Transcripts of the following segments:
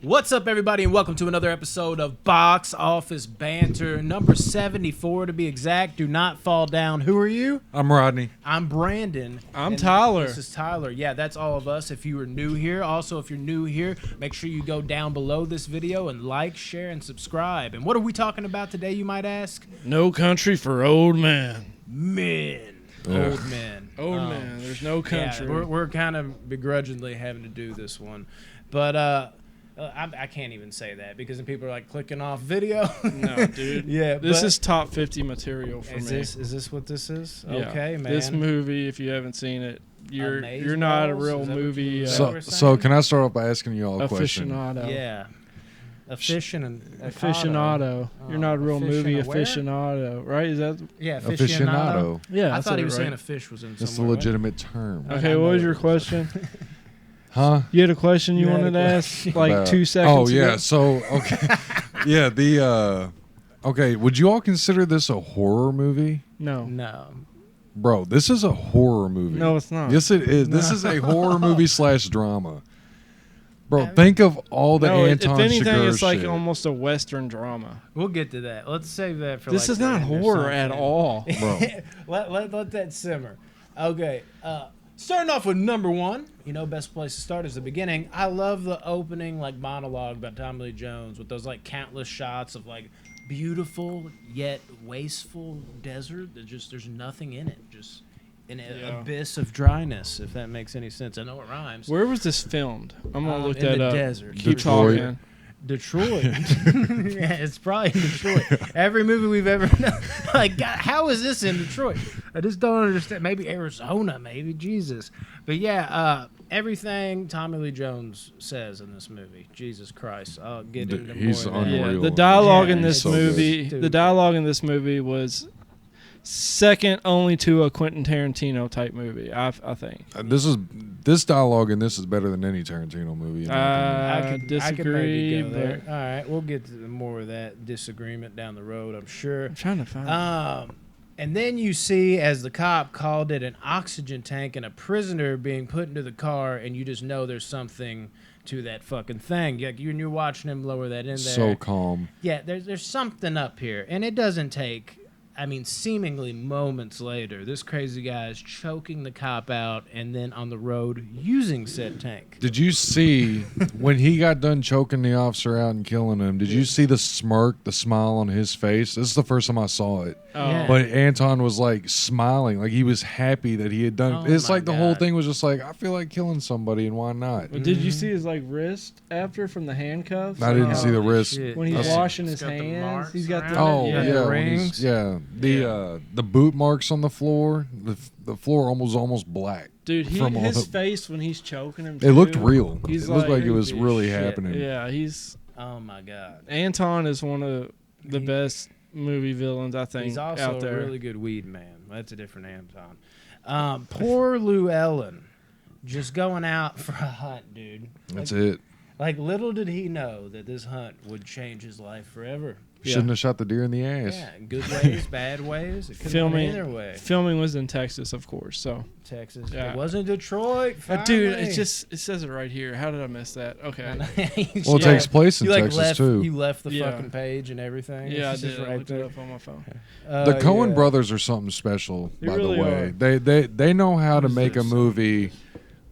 What's up, everybody, and welcome to another episode of Box Office Banter, number 74 to be exact. Do not fall down. Who are you? I'm Rodney. I'm Brandon. I'm Tyler. This is Tyler. Yeah, that's all of us if you are new here. Also, if you're new here, make sure you go down below this video and like, share, and subscribe. And what are we talking about today, you might ask? No country for old men. Men. Yeah. Old men. Old man. There's no country. Yeah, we're kind of begrudgingly having to do this one. But, I can't even say that because then people are like clicking off video. No, dude. Yeah, This is top 50 material for me. Is this what this is? Yeah. Okay, man. This movie, if you haven't seen it, you're Amazeballs? not a real Is that what movie you- So can I start off by asking you all a question? aficionado. Yeah. Aficionado. Aficionado. You're not a real movie aficionado. aficionado, right? Is that? Yeah, aficionado. Yeah. I that's thought he it, was right? saying a fish was in It's a somewhere. legitimate term. Okay, I what know was it your is. question? Huh? You had a question you You had wanted to a ask like 2 Oh, seconds yeah. ago? So, okay. Yeah, okay, would you all consider this a horror movie? No. No. Bro, this is a horror movie. No, it's not. Yes, it is. This is a horror movie / drama. Bro, think of all the No, Anton if anything, Chigurh it's like shit. almost a Western drama. We'll get to that. Let's save that for This like is not the end or horror at something. all. Bro. let that simmer. Okay. Starting off with number one, best place to start is the beginning. I love the opening like monologue about Tommy Lee Jones with those like countless shots of like beautiful yet wasteful desert. There's nothing in it. Just an abyss of dryness, if that makes any sense. I know it rhymes. Where was this filmed? I'm gonna look in that the up. desert. Keep Detroit. talking. Detroit. Yeah, it's probably in Detroit. Every movie we've ever done. Like, God, how is this in Detroit? I just don't understand. Maybe Arizona, maybe. Jesus. But yeah, everything Tommy Lee Jones says in this movie, Jesus Christ. I'll get into He's more of that. unreal. Yeah, the dialogue Yeah, in this it's so movie, good. the dialogue in this movie was second only to a Quentin Tarantino type movie. I think. This dialogue in this is better than any Tarantino movie. in my opinion. I could disagree, maybe go there. but All right, we'll get to more of that disagreement down the road, I'm sure. I'm trying to find. And then you see, as the cop called it, an oxygen tank and a prisoner being put into the car, and you just know there's something to that fucking thing. Like you're watching him lower that in there. So calm. Yeah, there's something up here, and it doesn't take. I mean, seemingly moments later, this crazy guy is choking the cop out, and then on the road using said tank. Did you see when he got done choking the officer out and killing him? Did you see the smirk, the smile on his face? This is the first time I saw it. Yeah. But Anton was like smiling, like he was happy that he had done. Oh It's my like the whole God. thing was just like, I feel like killing somebody, and why not? But did you see his like wrist after from the handcuffs? I didn't see the Holy wrist. shit. When he's Yeah. washing It's his got the hands. marks He's got the around Oh it. yeah, the when he's- rings. the boot marks on the floor. The floor almost black. dude. from all His the- face when he's choking him. It looked too, real. He's It looked like it was creepy as really shit. happening. Yeah, he's Oh my God. Anton is one of the He- best movie villains I think He's also out there. a really good weed man. That's a different Anton. Poor Llewellyn, just going out for a hunt, dude. That's it. Like little did he know that this hunt would change his life forever. Shouldn't have shot the deer in the ass. Yeah, in good ways, bad ways. It could have been either way. Filming was in Texas, of course. So, Texas. Yeah. It wasn't Detroit. dude, finally. it says it right here. How did I miss that? Okay. Well, it takes place in you like Texas left, too. You left the Yeah. fucking page and everything. Yeah, I It's just did. I right looked there. it up on my phone. The Coen yeah. brothers are something special, They by really the way. are. They know how to Who's make their a son? movie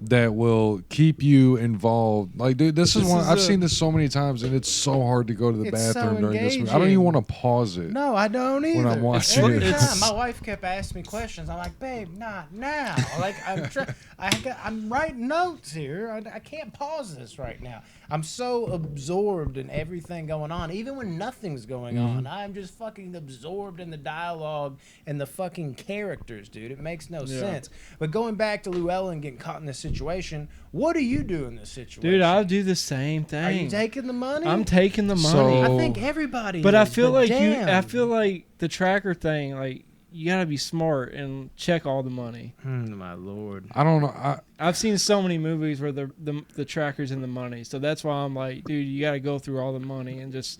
that will keep you involved. Like, dude, this is This one is I've a- seen this so many times, and it's so hard to go to the It's so bathroom during this movie. I don't engaging. even want to pause it. No, I don't either. When I'm watching Every it. time, It's- my wife kept asking me questions. I'm like, babe, not now. Like I'm writing notes here. I can't pause this right now. I'm so absorbed in everything going on, even when nothing's going on. I'm just fucking absorbed in the dialogue and the fucking characters, dude. It makes no sense. But going back to Llewellyn getting caught in this situation, what do you do in this situation? Dude, I'll do the same thing. Are you taking the money? I'm taking the money. So- I think everybody. But I is, feel like damn. I feel like the tracker thing, like you gotta be smart and check all the money. My lord. I don't know. I've seen so many movies where the tracker's in the money, so that's why I'm like, dude, you gotta go through all the money and just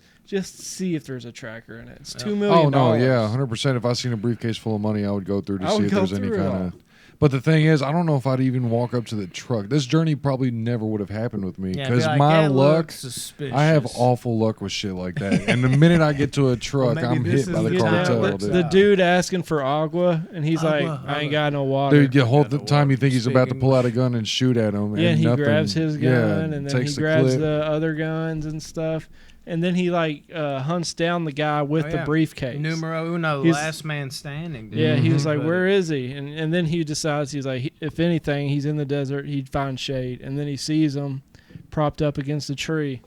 see if there's a tracker in it. It's $2 million. Oh no, yeah, 100%. If I seen a briefcase full of money, I would go through to I see would if go there's any through it kind all. of. But the thing is, I don't know if I'd even walk up to the truck. This journey probably never would have happened with me Yeah, because be like, my "That luck, looks suspicious." I have awful luck with shit like that. And the minute I get to a truck, maybe I'm this hit by is the the cartel. time Dude. The dude asking for agua, and he's like, Agua, I ain't agua. got no water. Dude, the whole Got the time you think he's about to speak pull out a gun and shoot at him. Yeah, and he nothing, grabs his gun, and then takes he grabs clip. the other guns and stuff. And then he hunts down the guy with Oh, the yeah. briefcase. Numero uno, He's- last man standing. Dude. Yeah, he was like, But "Where is he?" And then he decides he's like, if anything, he's in the desert. He'd find shade, and then he sees him propped up against a tree.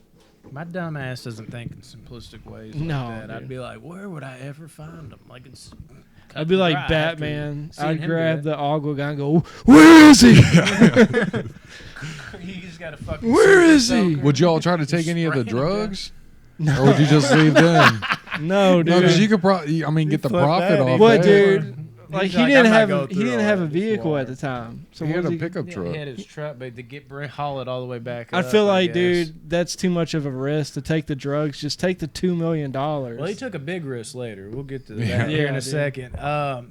My dumb ass doesn't think in simplistic ways like No, that. I'd dude. be like, where would I ever find him? Like it's. I'd be like cut and dry after Batman. seeing I'd him grab do the agua guy and go, "Where is he? it. You just gotta fucking. Where super is he? soaker. Would y'all try to take any of the Spraying him down. drugs? Or would you just leave them? No, No, dude. because you could probably, get the Fuck profit that, off What, that. dude? Like He's he like, didn't I'm not have going he through didn't all have a that. vehicle Water. at the time. So He what had was a he? pickup Yeah, truck. he had his truck, but to haul it all the way back. I up, feel like, guess. dude, that's too much of a risk to take the drugs. Just take the $2 million. Well, he took a big risk later. We'll get to that Yeah. here in Yeah, a dude. second.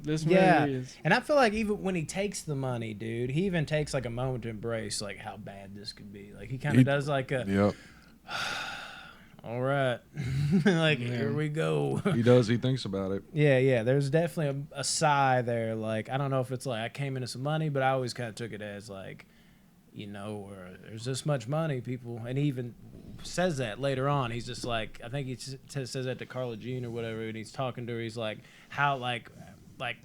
This yeah, movie is. and I feel like even when he takes the money, dude, he even takes like a moment to embrace like how bad this could be. Like he kind He- of does like a, Yep. all right, like here we go. He does. He thinks about it. Yeah. There's definitely a sigh there. Like I don't know if it's like I came into some money, but I always kind of took it as like, where there's this much money, people, and he even says that later on. He's just like, I think he says that to Carla Jean or whatever, and he's talking to her. He's like, how like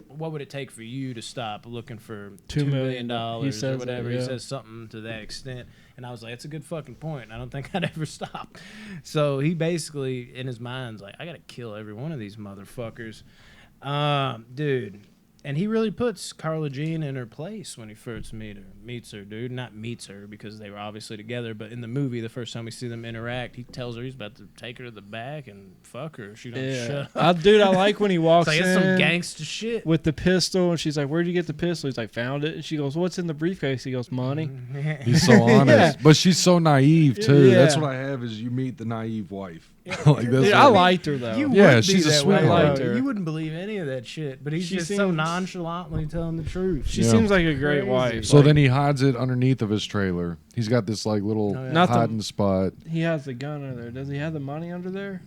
what would it take for you to stop looking for $2 million He or says that, whatever? yeah. He says something to that extent. And I was like, that's a good fucking point. I don't think I'd ever stop. So he basically, in his mind's like, I got to kill every one of these motherfuckers. Dude. And he really puts Carla Jean in her place when he first meets her, dude. Not meets her because they were obviously together, but in the movie, the first time we see them interact, he tells her he's about to take her to the back and fuck her. She don't shut up. Dude, I like when he walks It's like, in it's some gangster shit. with the pistol, and she's like, "Where'd you get the pistol?" He's like, "Found it." And she goes, "What's in the briefcase?" He goes, "Money." He's so honest. But she's so naive, too. Yeah. That's what I have is you meet the naive wife. Like that's Dude, what- I liked her though. You Yeah, would be she's a that way, sweetheart. though. I liked her. You wouldn't believe any of that shit, but he's She just so seems- nonchalantly telling the truth. She Yeah. seems like a great Crazy. wife. So Like, then he hides it underneath of his trailer. He's got this like little Oh, yeah. Not the- hiding spot. he has the gun under there. Does he have the money under there?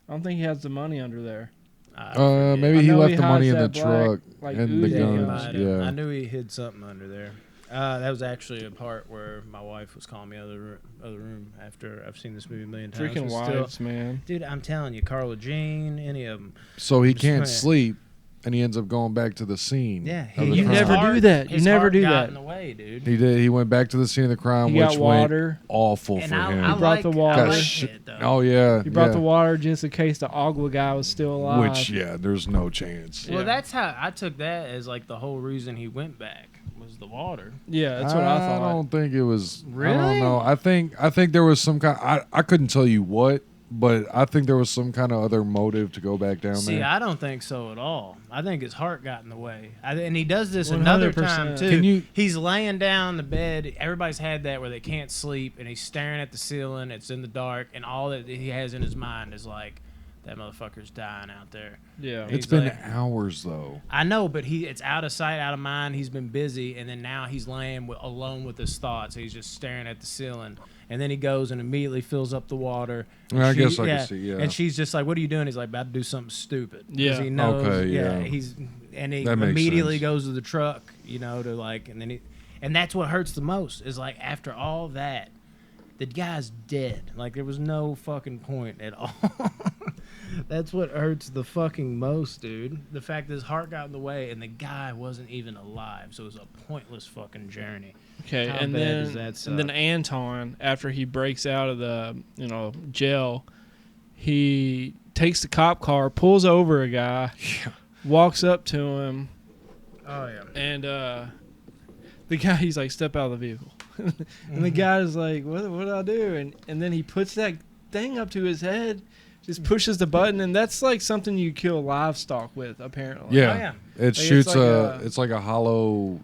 I don't think he has the money under there. Maybe I he know left he the money in hides the that black, truck like, and the Uzi gun. guns. I Yeah. knew he hid something under there. That was actually a part where my wife was calling me out of the other room after I've seen this movie a million times. Freaking but still- wives, man. Dude, I'm telling you, Carla Jean, any of them. So he Just can't saying. sleep, and he ends up going back to the scene. Yeah, of the You crime. never do that. You his never heart do got that. in the way, dude. He did. He went back to the scene of the crime, He which got water. went awful And for I, him. I He brought like, the I water. like Gosh. it, though. Oh yeah, He brought yeah. the water just in case the agua guy was still alive. Which there's no chance. Well, Yeah. that's how I took that as like the whole reason he went back was the water. Yeah, that's what I thought. I don't think it was. I Really? don't know. I think there was some kind. I couldn't tell you what, but I think there was some kind of other motive to go back down See, there. I don't think so at all. I think his heart got in the way. And he does this another 100%. time, too. Can you- He's laying down the bed. Everybody's had that where they can't sleep, and he's staring at the ceiling. It's in the dark, and all that he has in his mind is like, that motherfucker's dying out there. Yeah. It's He's been like- hours though. I know, but it's out of sight, out of mind. He's been busy, and then now he's laying alone with his thoughts. He's just staring at the ceiling, and then he goes and immediately fills up the water. And I guess I can see, yeah. And she's just like, "What are you doing?" He's like, "About to do something stupid." 'Cause Yeah. he knows. Okay, yeah. He That makes immediately sense. goes to the truck, to like, and that's what hurts the most is like after all that, the guy's dead. Like there was no fucking point at all. That's what hurts the fucking most, dude. The fact that his heart got in the way and the guy wasn't even alive, so it was a pointless fucking journey. Okay, How and bad then does that and then suck? Anton, after he breaks out of the jail, he takes the cop car, pulls over a guy, walks up to him, Oh yeah. and the guy he's like, "Step out of the vehicle," and the guy's like, "What did I do?" And then he puts that thing up to his head, just pushes the button, and that's like something you kill livestock with, apparently. Yeah, Oh, yeah. it it's shoots like it's like a hollow.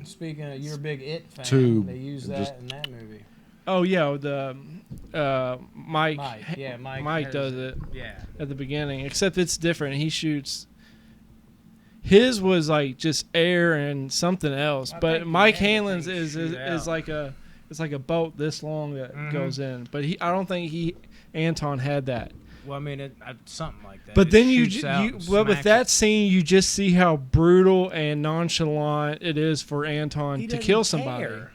Speaking of, you're a big It fan. Tube. They use that Just- in that movie. Oh yeah, the Mike. Mike Mike has- does it Yeah. at the beginning, except it's different. He shoots his was like just air and something else. I But think Mike he had that Hanlon's thing is shoot out. like a boat this long that Mhm. goes in. But I don't think Anton had that. Well, I mean, something like that. But It then you shoots out and well, with smacks that it. scene, you just see how brutal and nonchalant it is for Anton He to doesn't kill somebody. care.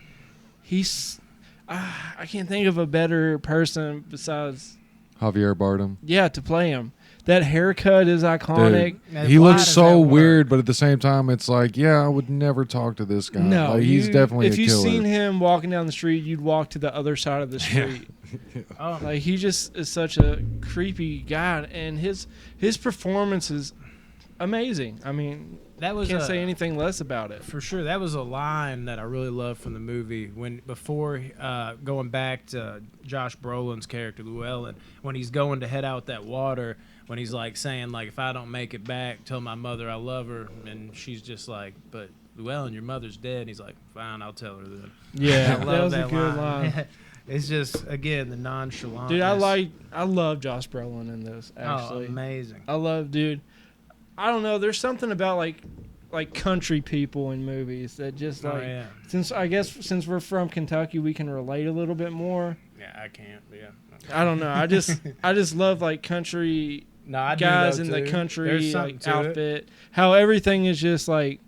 He's I can't think of a better person besides Javier Bardem. to play him. That haircut is iconic. Now, He why looks does so that work? weird, but at the same time, it's like, yeah, I would never talk to this guy. No, Like, he's definitely if a you've killer. seen him walking down the street, you'd walk to the other side of the Yeah. street. Oh, Like he just is such a creepy guy, and his performance is amazing. I mean, that was can't a- say anything less about it. For sure, that was a line that I really loved from the movie. Before going back to Josh Brolin's character Llewellyn, when he's going to head out that water, when he's like saying like, if I don't make it back, tell my mother I love her, and she's just like, but Llewellyn, your mother's dead. And he's like, fine, I'll tell her then. Yeah, I that love was a good line. It's just again the nonchalantness. Dude, I love Josh Brolin in this. Actually, amazing. dude. I don't know. There's something about like country people in movies that just like yeah. since we're from Kentucky, we can relate a little bit more. Yeah, I can't. Yeah. I don't know. I just love like country No, I do guys though, in the too. country There's something like to it. outfit. How everything is just like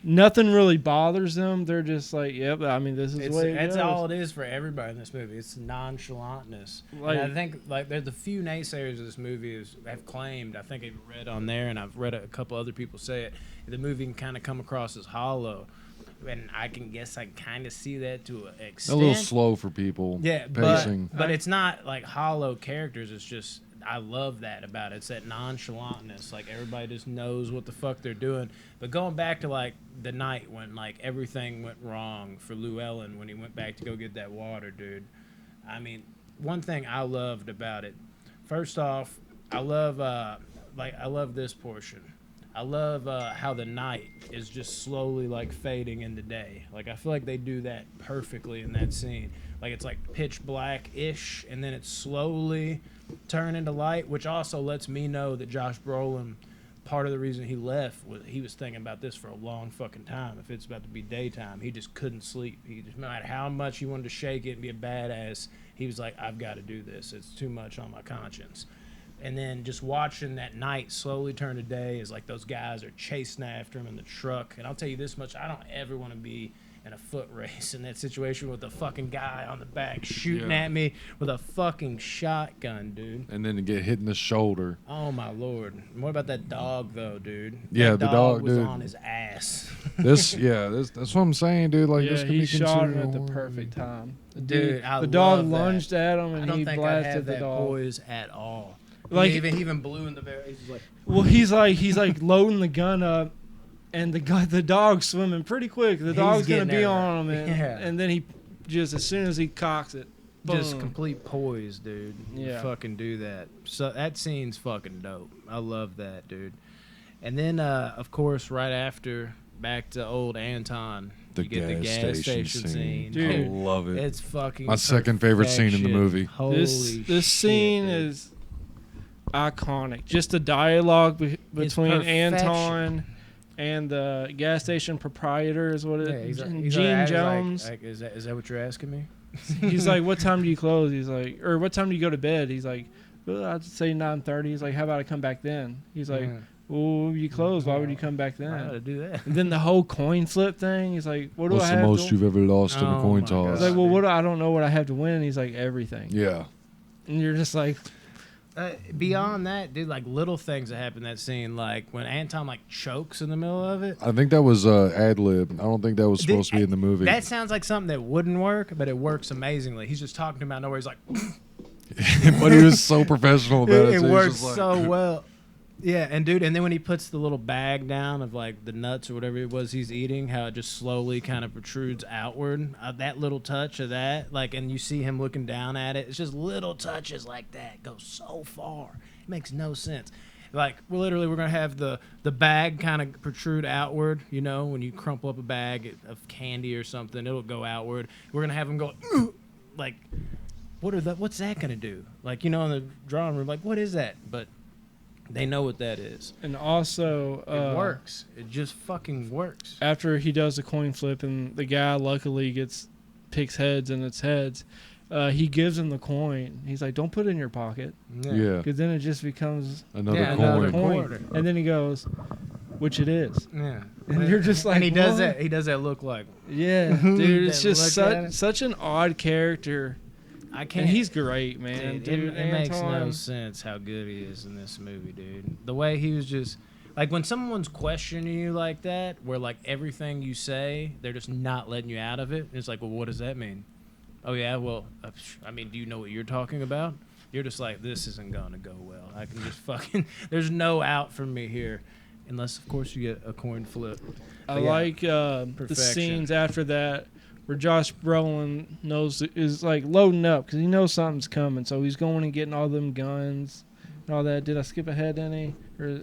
nothing really bothers them. They're just like, yep. I mean, this is the way it That's goes. all it is for everybody in this movie. It's nonchalantness. Like- And I think like there's a few naysayers of this movie have claimed. I think I've read on there, and I've read a couple other people say it. The movie can kind of come across as hollow, and I kind of see that to an A extent. little slow for people. Yeah, pacing. but it's not like hollow characters. It's just I love that about it. It's that nonchalantness. Like everybody just knows what the fuck they're doing. But going back to like the night when like everything went wrong for Llewellyn when he went back to go get that water, dude. I mean, one thing I loved about it. First off, I love this portion. I love how the night is just slowly like fading into day. Like I feel like they do that perfectly in that scene. Like it's like pitch black-ish, and then it's slowly turn into light, which also lets me know that Josh Brolin, part of the reason he left was he was thinking about this for a long fucking time. If it's about to be daytime, he just couldn't sleep. He just, no matter how much he wanted to shake it and be a badass, he was like, I've got to do this. It's too much on my conscience. And then just watching that night slowly turn to day is like those guys are chasing after him in the truck. And I'll tell you this much, I don't ever want to be in a foot race in that situation with a fucking guy on the back shooting Yeah. at me with a fucking shotgun, dude. And then to get hit in the shoulder. Oh my lord. What about that dog though, dude? Yeah, That the dog, was dude. on his ass. That's what I'm saying, dude. Like, this Yeah, could he be shot him considered at a the horror perfect movie. time. Dude, I the dog love that. lunged at him I and don't he think I blasted have the that dog. poise at all. Like- He even blew in the very. He's just like, Well, he's like loading the gun up, and the dog's swimming pretty quick. The He's dog's gonna getting be there. on him, Yeah. and then he just as soon as he cocks it, just boom. complete poise, dude. You Yeah. fucking do that. So that scene's fucking dope. I love that, dude. And then, of course, right after, back to old Anton. The you get the gas station scene. Dude. I love it. It's fucking My second favorite scene in the perfection. movie. Holy This shit, scene dude. is iconic. Just the dialogue between perfection. Anton and the gas station proprietor is what it Yeah, is. he's Gene like, Jones. like, is that what you're asking me? He's like, "What time do you close?" He's like, "Or what time do you go to bed?" He's like, "Well, I'd say 9:30." He's like, "How about I come back then?" He's like, Yeah. "Well, you close. Why would you come back I gotta then?" do that. And then the whole coin flip thing. He's like, "What do What's I the have?" most to you've ever lost in a Oh coin my toss? He's like, "Well, I don't know what I have to win." He's like, "Everything." Yeah. And you're just like, Beyond that, dude, like little things that happen in that scene, like when Anton like chokes in the middle of it. I think that was ad lib. I don't think that was supposed to be in the movie. That sounds like something that wouldn't work, but it works amazingly. He's just talking about nowhere. He's like, But he was so professional about it. it too. He's works just like- so well. Yeah, and dude, and then when he puts the little bag down of like the nuts or whatever it was he's eating, how it just slowly kind of protrudes outward. That little touch of that, like, and you see him looking down at it. It's just little touches like that go so far. It makes no sense. Like, we're gonna have the bag kind of protrude outward. You know, when you crumple up a bag of candy or something, it'll go outward. We're gonna have him go like, what's that gonna do? Like, you know, in the drawing room, like, what is that? But They know what that is. And also, It works. It just fucking works. After he does the coin flip and the guy luckily picks heads and it's heads, he gives him the coin. He's like, don't put it in your pocket. Yeah. Because then it just becomes Another another coin. coin. And then he goes, which it is. Yeah. And you're just like, and he does what? that. He does that look like. Yeah, dude. It's That just look at it. such an odd character. I can't. And he's great, man. Dude, it makes no Anton. sense how good he is in this movie, dude. The way he was just like when someone's questioning you like that, where like everything you say, they're just not letting you out of it. It's like, well, what does that mean? Oh yeah, well, I mean, do you know what you're talking about? You're just like, this isn't gonna go well. I can just fucking. There's no out for me here, unless of course you get a coin flip. I But yeah, like the perfection. scenes after that where Josh Brolin is like loading up because he knows something's coming, so he's going and getting all them guns and all that. Did I skip ahead any? Or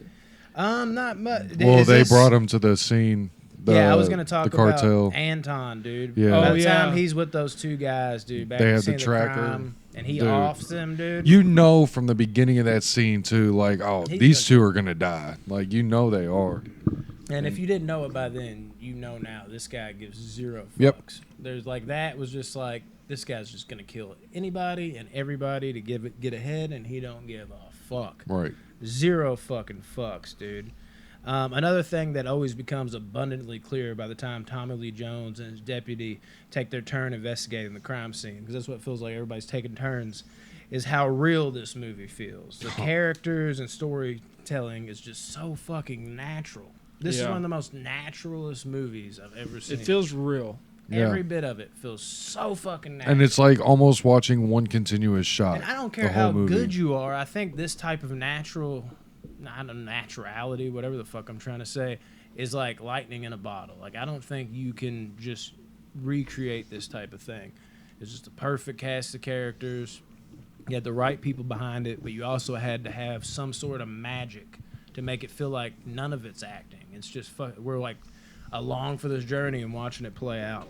Not much. Well, they brought him to the scene. Yeah, I was gonna talk the cartel. about Anton, dude. Yeah. By Oh, the yeah. time he's with those two guys, dude, back They at have the scene of tracker. crime, and he Dude. offs them, dude. You know from the beginning of that scene too, like, oh, He's these gonna- two are gonna die. Like, you know they are. And if you didn't know it by then, you know now. This guy gives zero fucks. Yep. There's like that was just like this guy's just gonna kill anybody and everybody to get ahead, and he don't give a fuck. Right. Zero fucking fucks, dude. Another thing that always becomes abundantly clear by the time Tommy Lee Jones and his deputy take their turn investigating the crime scene, because that's what it feels like everybody's taking turns, is how real this movie feels. The characters and storytelling is just so fucking natural. This is Yeah. one of the most naturalist movies I've ever seen. it feels real. Every Yeah. bit of it feels so fucking natural. And it's like almost watching one continuous shot. And I don't care the whole how movie. good you are. I think this type of not a naturality, whatever the fuck I'm trying to say, is like lightning in a bottle. Like, I don't think you can just recreate this type of thing. It's just a perfect cast of characters. You had the right people behind it, but you also had to have some sort of magic to make it feel like none of it's acting. It's just we're like along for this journey and watching it play out.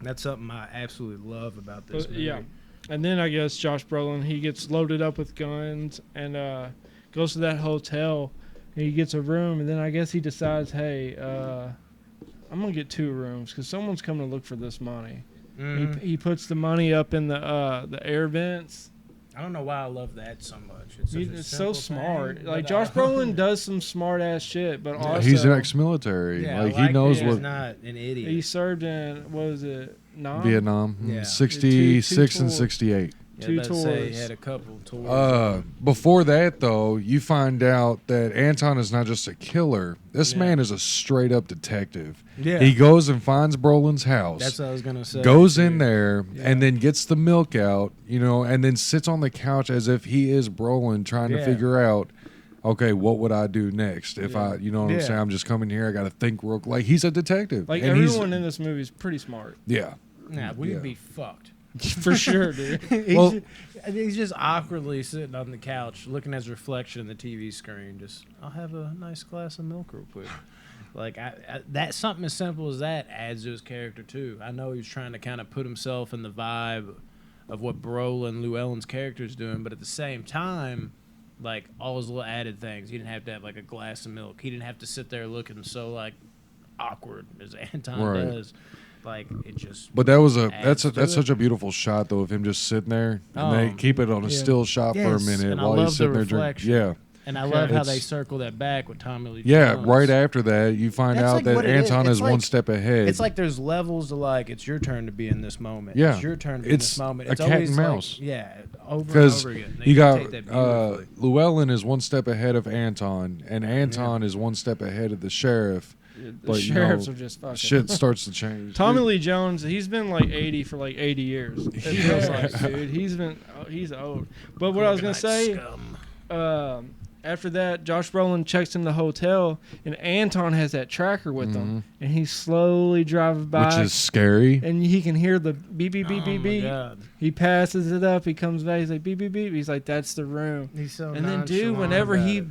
That's something I absolutely love about this movie. Yeah. And then I guess Josh Brolin, he gets loaded up with guns and goes to that hotel. And he gets a room, and then I guess he decides, hey, I'm going to get 2 rooms because someone's coming to look for this money. Mhm. He puts the money up in the air vents. I don't know why I love that so much. It's, such a It's simple so smart. thing, Like but, Josh Brolin does some smart ass shit, but also He's an ex-military. Yeah, like, I he knows he's what not an idiot. he served in what was it, Nam? Vietnam. Yeah. 66 and tours. 68. Yeah, two about to say he tours. had a couple tours. Before that, though, you find out that Anton is not just a killer. This Yeah. man is a straight-up detective. Yeah. He goes and finds Brolin's house. That's what I was gonna say. Goes dude. in there and then gets the milk out, and then sits on the couch as if he is Brolin, trying to Yeah. figure out, okay, what would I do next if I, you know what I'm Yeah. saying? I'm just coming here. I got to think real. Like, he's a detective. Like and he's- everyone in this movie is pretty smart. Yeah. Nah, we'd Yeah. be fucked. For sure, dude. Well- He's just awkwardly sitting on the couch, looking at his reflection in the TV screen. Just, I'll have a nice glass of milk real quick. Like that, something as simple as that adds to his character too. I know he's trying to kind of put himself in the vibe of what Brolin Llewellyn's character is doing, but at the same time, like all his little added things, he didn't have to have like a glass of milk. He didn't have to sit there looking so like awkward as Anton Right. does. Like it just. But that was adds to that's it. such a beautiful shot though of him just sitting there, and they Oh, keep it on a yeah. still shot for a Yes, minute and I while love he's the sitting there drinking. reflection. Yeah, And I love how they It's- circle that back with Tommy Lee yeah. Jones. Right after that, you find That's out like that what it is. Anton It's is one like- step ahead. It's like there's levels to like it's your turn to be in this moment. Yeah. It's your turn to be in It's this moment. a It's cat and always like- mouse. yeah, over and because over again. They you got take that beautifully. Llewellyn is one step ahead of Anton, and Anton is one step ahead of the sheriff. The But, you sheriffs know, are just fucking. Shit starts to change. Tommy Dude, Lee Jones, he's been like 80 for like 80 years. It feels like, dude. He's old. But what I was gonna say, Scum. after that, Josh Brolin checks in the hotel, and Anton has that tracker with him, and he's slowly driving by, which is scary. and he can hear the beep beep beep Oh beep my beep. God. He passes it up. He comes back. He's like beep beep beep. He's like, that's the room. He's so And then, dude, nonchalant whenever about he it.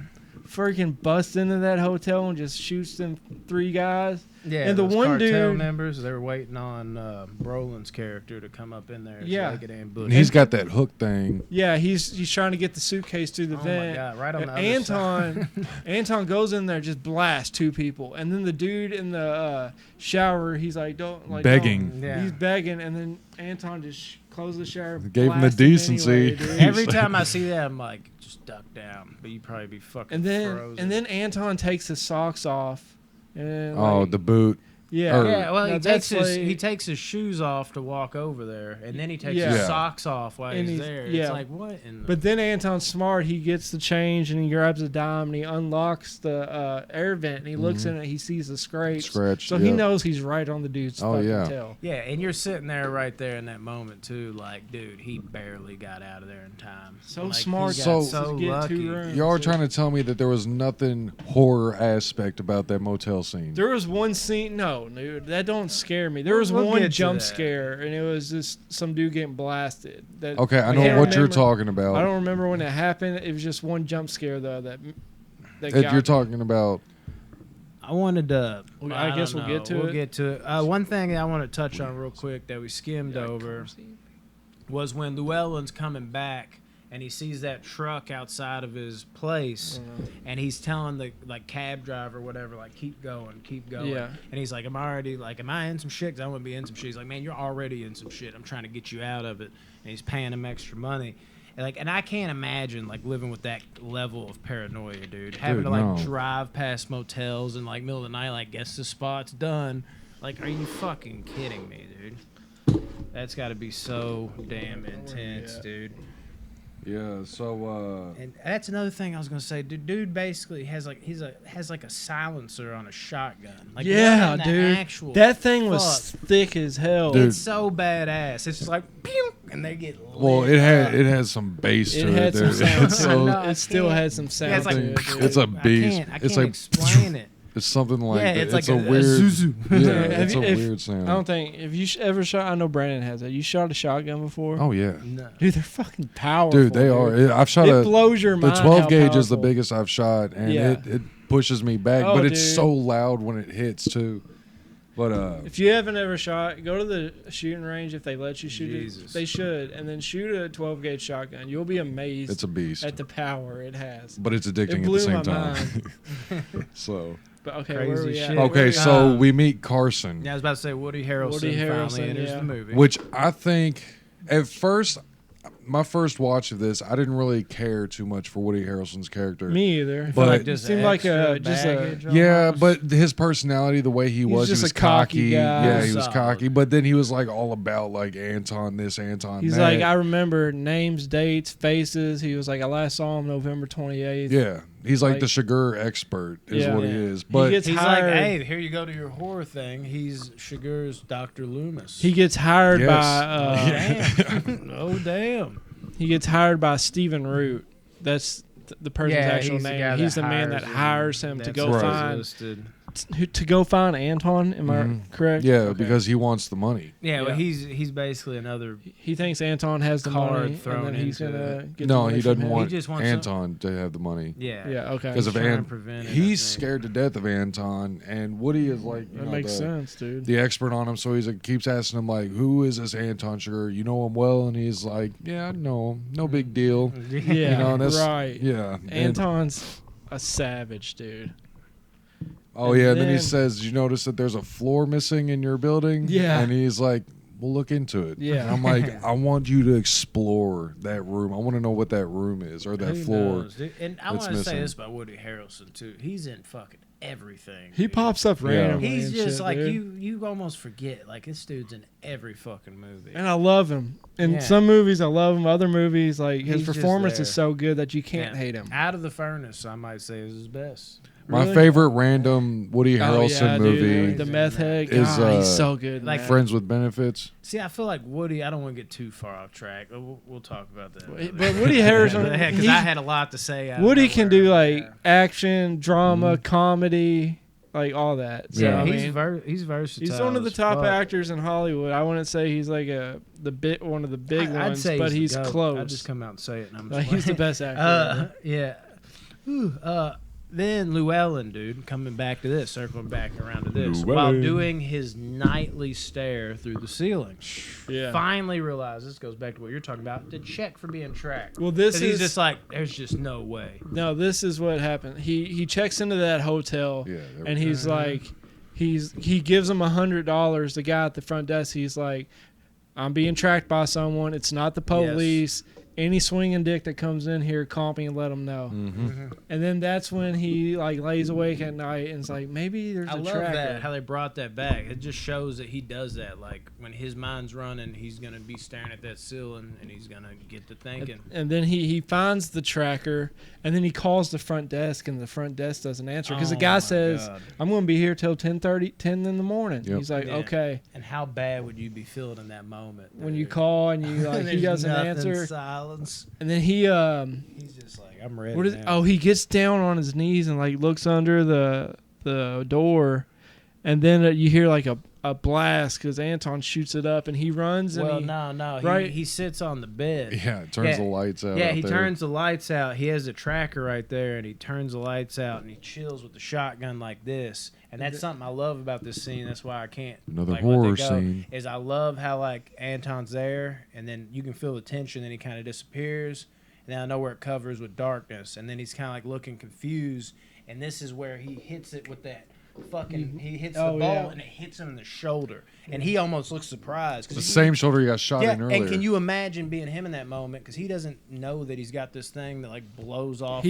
freaking busts into that hotel and just shoots them 3 guys. Yeah, and the those one cartel dude members, they were waiting on Brolin's character to come up in there. Yeah. So they could ambush. And he's got that hook thing. Yeah, he's trying to get the suitcase through the Oh vent. my God, right on the other Anton, side. Anton goes in there, just blasts 2 people, and then the dude in the shower, he's like, Begging. don't. Yeah. He's begging, and then Anton just closes the shower. Gave him the blasts him decency. anyway, dude. Every time I see that, I'm like, just duck down. But you probably be fucking frozen. and then Anton takes his socks off. And The boot. yeah, or- yeah, well, Now he that's takes his shoes off to walk over there, and then he takes Yeah. his Yeah. socks off while And he's he's- there. yeah. It's like, what in the... But then Anton's smart. He gets the change and he grabs a dime and he unlocks the air vent and he looks in it. He sees the scrapes. Scratch, So he yeah. knows he's right on the dude's Oh, fucking yeah. tail. Yeah, and you're sitting there right there in that moment, too, like, dude, he barely got out of there in time. So Like, he smart. got So- so to get lucky. 2 rooms. Y'all are trying to tell me that there was nothing horror aspect about that motel scene. There was one scene. No, dude, that don't scare me. There was We'll one get to jump that. scare, and it was just some dude getting blasted. That Okay, I can't know what you're remember- talking about. I don't remember when it happened. It was just one jump scare though. That If got you're me. talking about, I wanted to... Well, I guess don't we'll get to know. it. We'll get to it. One thing I want to touch on real quick that we skimmed over was when Llewellyn's coming back and he sees that truck outside of his place and he's telling the cab driver or whatever, like, keep going. Yeah. And he's like, am I in some shit? 'Cause I want to be in some shit. He's like, man, you're already in some shit. I'm trying to get you out of it. And he's paying him extra money. And I can't imagine living with that level of paranoia, dude. Having to no. drive past motels in middle of the night, guess the spot's done. Are you fucking kidding me, dude? That's got to be so damn intense, dude. yeah. So And that's another thing I was gonna say. Dude basically has has a silencer on a shotgun. Yeah, what in the dude. actual That thing was fuck? thick as hell. Dude. It's so badass. It's just like, pew, and they get lit well, up. it has some bass It to had it. some dude. sound It's to so I know. it. It still can't- had some sound Yeah, it's like, to it. dude. It's a I beast. can't It's like explain it. It's something like Yeah, that. it's like a a weird. Zuzu. Yeah, Have it's you- a if- weird sound. I don't think if you ever shot. I know Brandon has that. You shot a shotgun before? Oh yeah, No. Dude, they're fucking powerful. dude, they are. I've shot It blows your the mind. 12 how gauge is the powerful. biggest I've shot, and Yeah. it pushes me back. Oh, but it's dude. so loud when it hits too. But If you haven't ever shot, go to the shooting range if they let you shoot Jesus. it. They should, and then shoot a 12 gauge shotgun. You'll be amazed it's a beast. at the power it has. But it's addicting It at blew the same my time. So But okay, Crazy where are we at? shit. okay, so we meet Carson, Yeah, I was about to say Woody Harrelson, Woody finally Harrelson, enters yeah. the movie. which I think at first, my first watch of this, I didn't really care too much for Woody Harrelson's character. Me either. But- it seemed like a just a baggage Yeah, almost. but his personality, the way he was, just he was a cocky guy. Yeah, he was Solid. cocky. But then he was all about Anton this, Anton He's that. like, I remember names, dates, faces. He was like, I last saw him November 28th. yeah, he's like the like- Chigurh expert is Yeah. what he Yeah. is. But gets he's hired- like, hey, here you go to your horror thing. He's Chigurh's Dr. Loomis. He gets hired Yes. by damn. Oh, damn. he gets hired by Stephen Root. That's the person's actual he's the name. guy He's that the man that hires him to That's go Right. find listed. to go find Anton. Am I correct? yeah, Okay. because he wants the money. Yeah, well, Yeah. he's basically another. He thinks Anton has the Card money, thrown and then he's into gonna it. get No, the money he from doesn't him. want He just wants Anton to have the money. Yeah. Yeah, okay. Because of trying to prevent it, I he's think. scared to death of Anton, and Woody is That makes sense, dude. the expert on him. So he's keeps asking him who is this Anton Chigurh? You know him well, and he's like, yeah, I know him. No big deal. Yeah, You know, and that's, right. Yeah. And- Anton's a savage, dude. oh and yeah, and then he then- says, "Did you notice that there's a floor missing in your building?" Yeah. and he's like, "We'll look into it." Yeah. And I'm like, I want you to explore that room. I want to know what that room is or that Who floor. knows, dude? And I that's want to say missing. this about Woody Harrelson too. He's in fucking everything. He dude. pops up Yeah. randomly. He's and just shit, dude. you almost forget this dude's in every fucking movie. And I love him. In Yeah. some movies, I love him. Other movies, his He's just performance there. is so good that you can't Yeah. hate him. Out of the Furnace, I might say is his best. My Really? favorite random Woody Harrelson Dude, movie the meth head. is, God, he's so good. like man. Friends with Benefits. See, I feel like Woody. I don't want to get too far off track. But we'll talk about that. But Woody Harrelson, because I had a lot to say. out of Woody can do nowhere. like action, drama, comedy, like all that. So, Yeah. I he's mean, he's versatile. he's one of the as top fuck. actors in Hollywood. I wouldn't say he's like one of the big I'd ones, say but the he's GOAT. close. I'd just come out and say it. And I'm Like, just he's the like, best actor. Yeah. Ooh, Then Llewellyn, dude, coming back to this, circling back around to this, Llewellyn. while doing his nightly stare through the ceiling, finally realized, this goes back to what you're talking about, to check for being tracked. Well, this 'Cause is he's just like, there's just no way. no. This is what happened. He checks into that hotel, Yeah, and he's like, he gives him $100. The guy at the front desk, he's like, I'm being tracked by someone. It's not the police. Any swinging dick that comes in here, call me and let them know. And then that's when he like lays awake at night and is like, maybe there's I a love tracker. that, how they brought that back. It just shows that he does that. Like, when his mind's running, he's going to be staring at that ceiling, and he's going to get to thinking. And then he finds the tracker, and then he calls the front desk, and the front desk doesn't answer because the guy says, I'm going to be here till 10 in the morning. Yep. He's like, Yeah. okay. And how bad would you be feeling in that moment? When you dude? call and you like he There's doesn't nothing, answer, silence. and then he He's just like, I'm ready what is now. oh he gets down on his knees and like looks under the door, and then you hear like a blast because Anton shoots it up and he runs and Well, he, no. right? He sits on the bed. Yeah, it turns the lights out. Yeah, out he there. turns the lights out. He has a tracker right there, and he turns the lights out, and he chills with the shotgun like this. And that's something I love about this scene. That's why I can't. Another like, let horror it go, scene. Is I love how like Anton's there, and then you can feel the tension. Then he kind of disappears, and then I know where it covers with darkness, and then he's kind of like looking confused. And this is where he hits it with that. He hits the ball and it hits him in the shoulder, and he almost looks surprised. The same shoulder he got shot in earlier. And can you imagine being him in that moment? Because he doesn't know that he's got this thing that like blows off.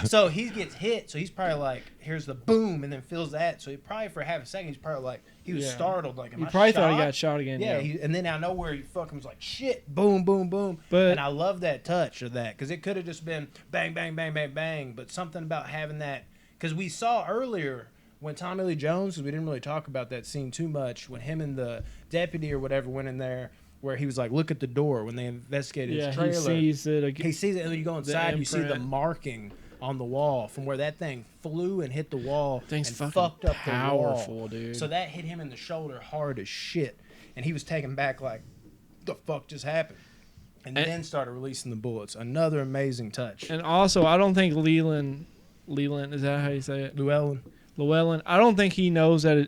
So he gets hit. So he's probably like, here's the boom, and then feels that. So he probably for half a second, he's probably like, he was startled. Like, am he I probably shot? thought he got shot again. Yeah. And then I know where he fucking was like, shit, boom, boom, boom. But and I love that touch of that because it could have just been bang, bang, bang, bang, bang. But something about having that, because we saw earlier. When Tommy Lee Jones, because we didn't really talk about that scene too much, when him and the deputy or whatever went in there, where he was like, look at the door when they investigated his trailer. He sees it. He sees it, and then you go inside, you see the marking on the wall from where that thing flew and hit the wall Thing's and fucking fucked up powerful, the wall. dude. So that hit him in the shoulder hard as shit, and he was taken back like, the fuck just happened? And then started releasing the bullets. Another amazing touch. And also, I don't think Leland, is that how you say it? Llewellyn, I don't think he knows that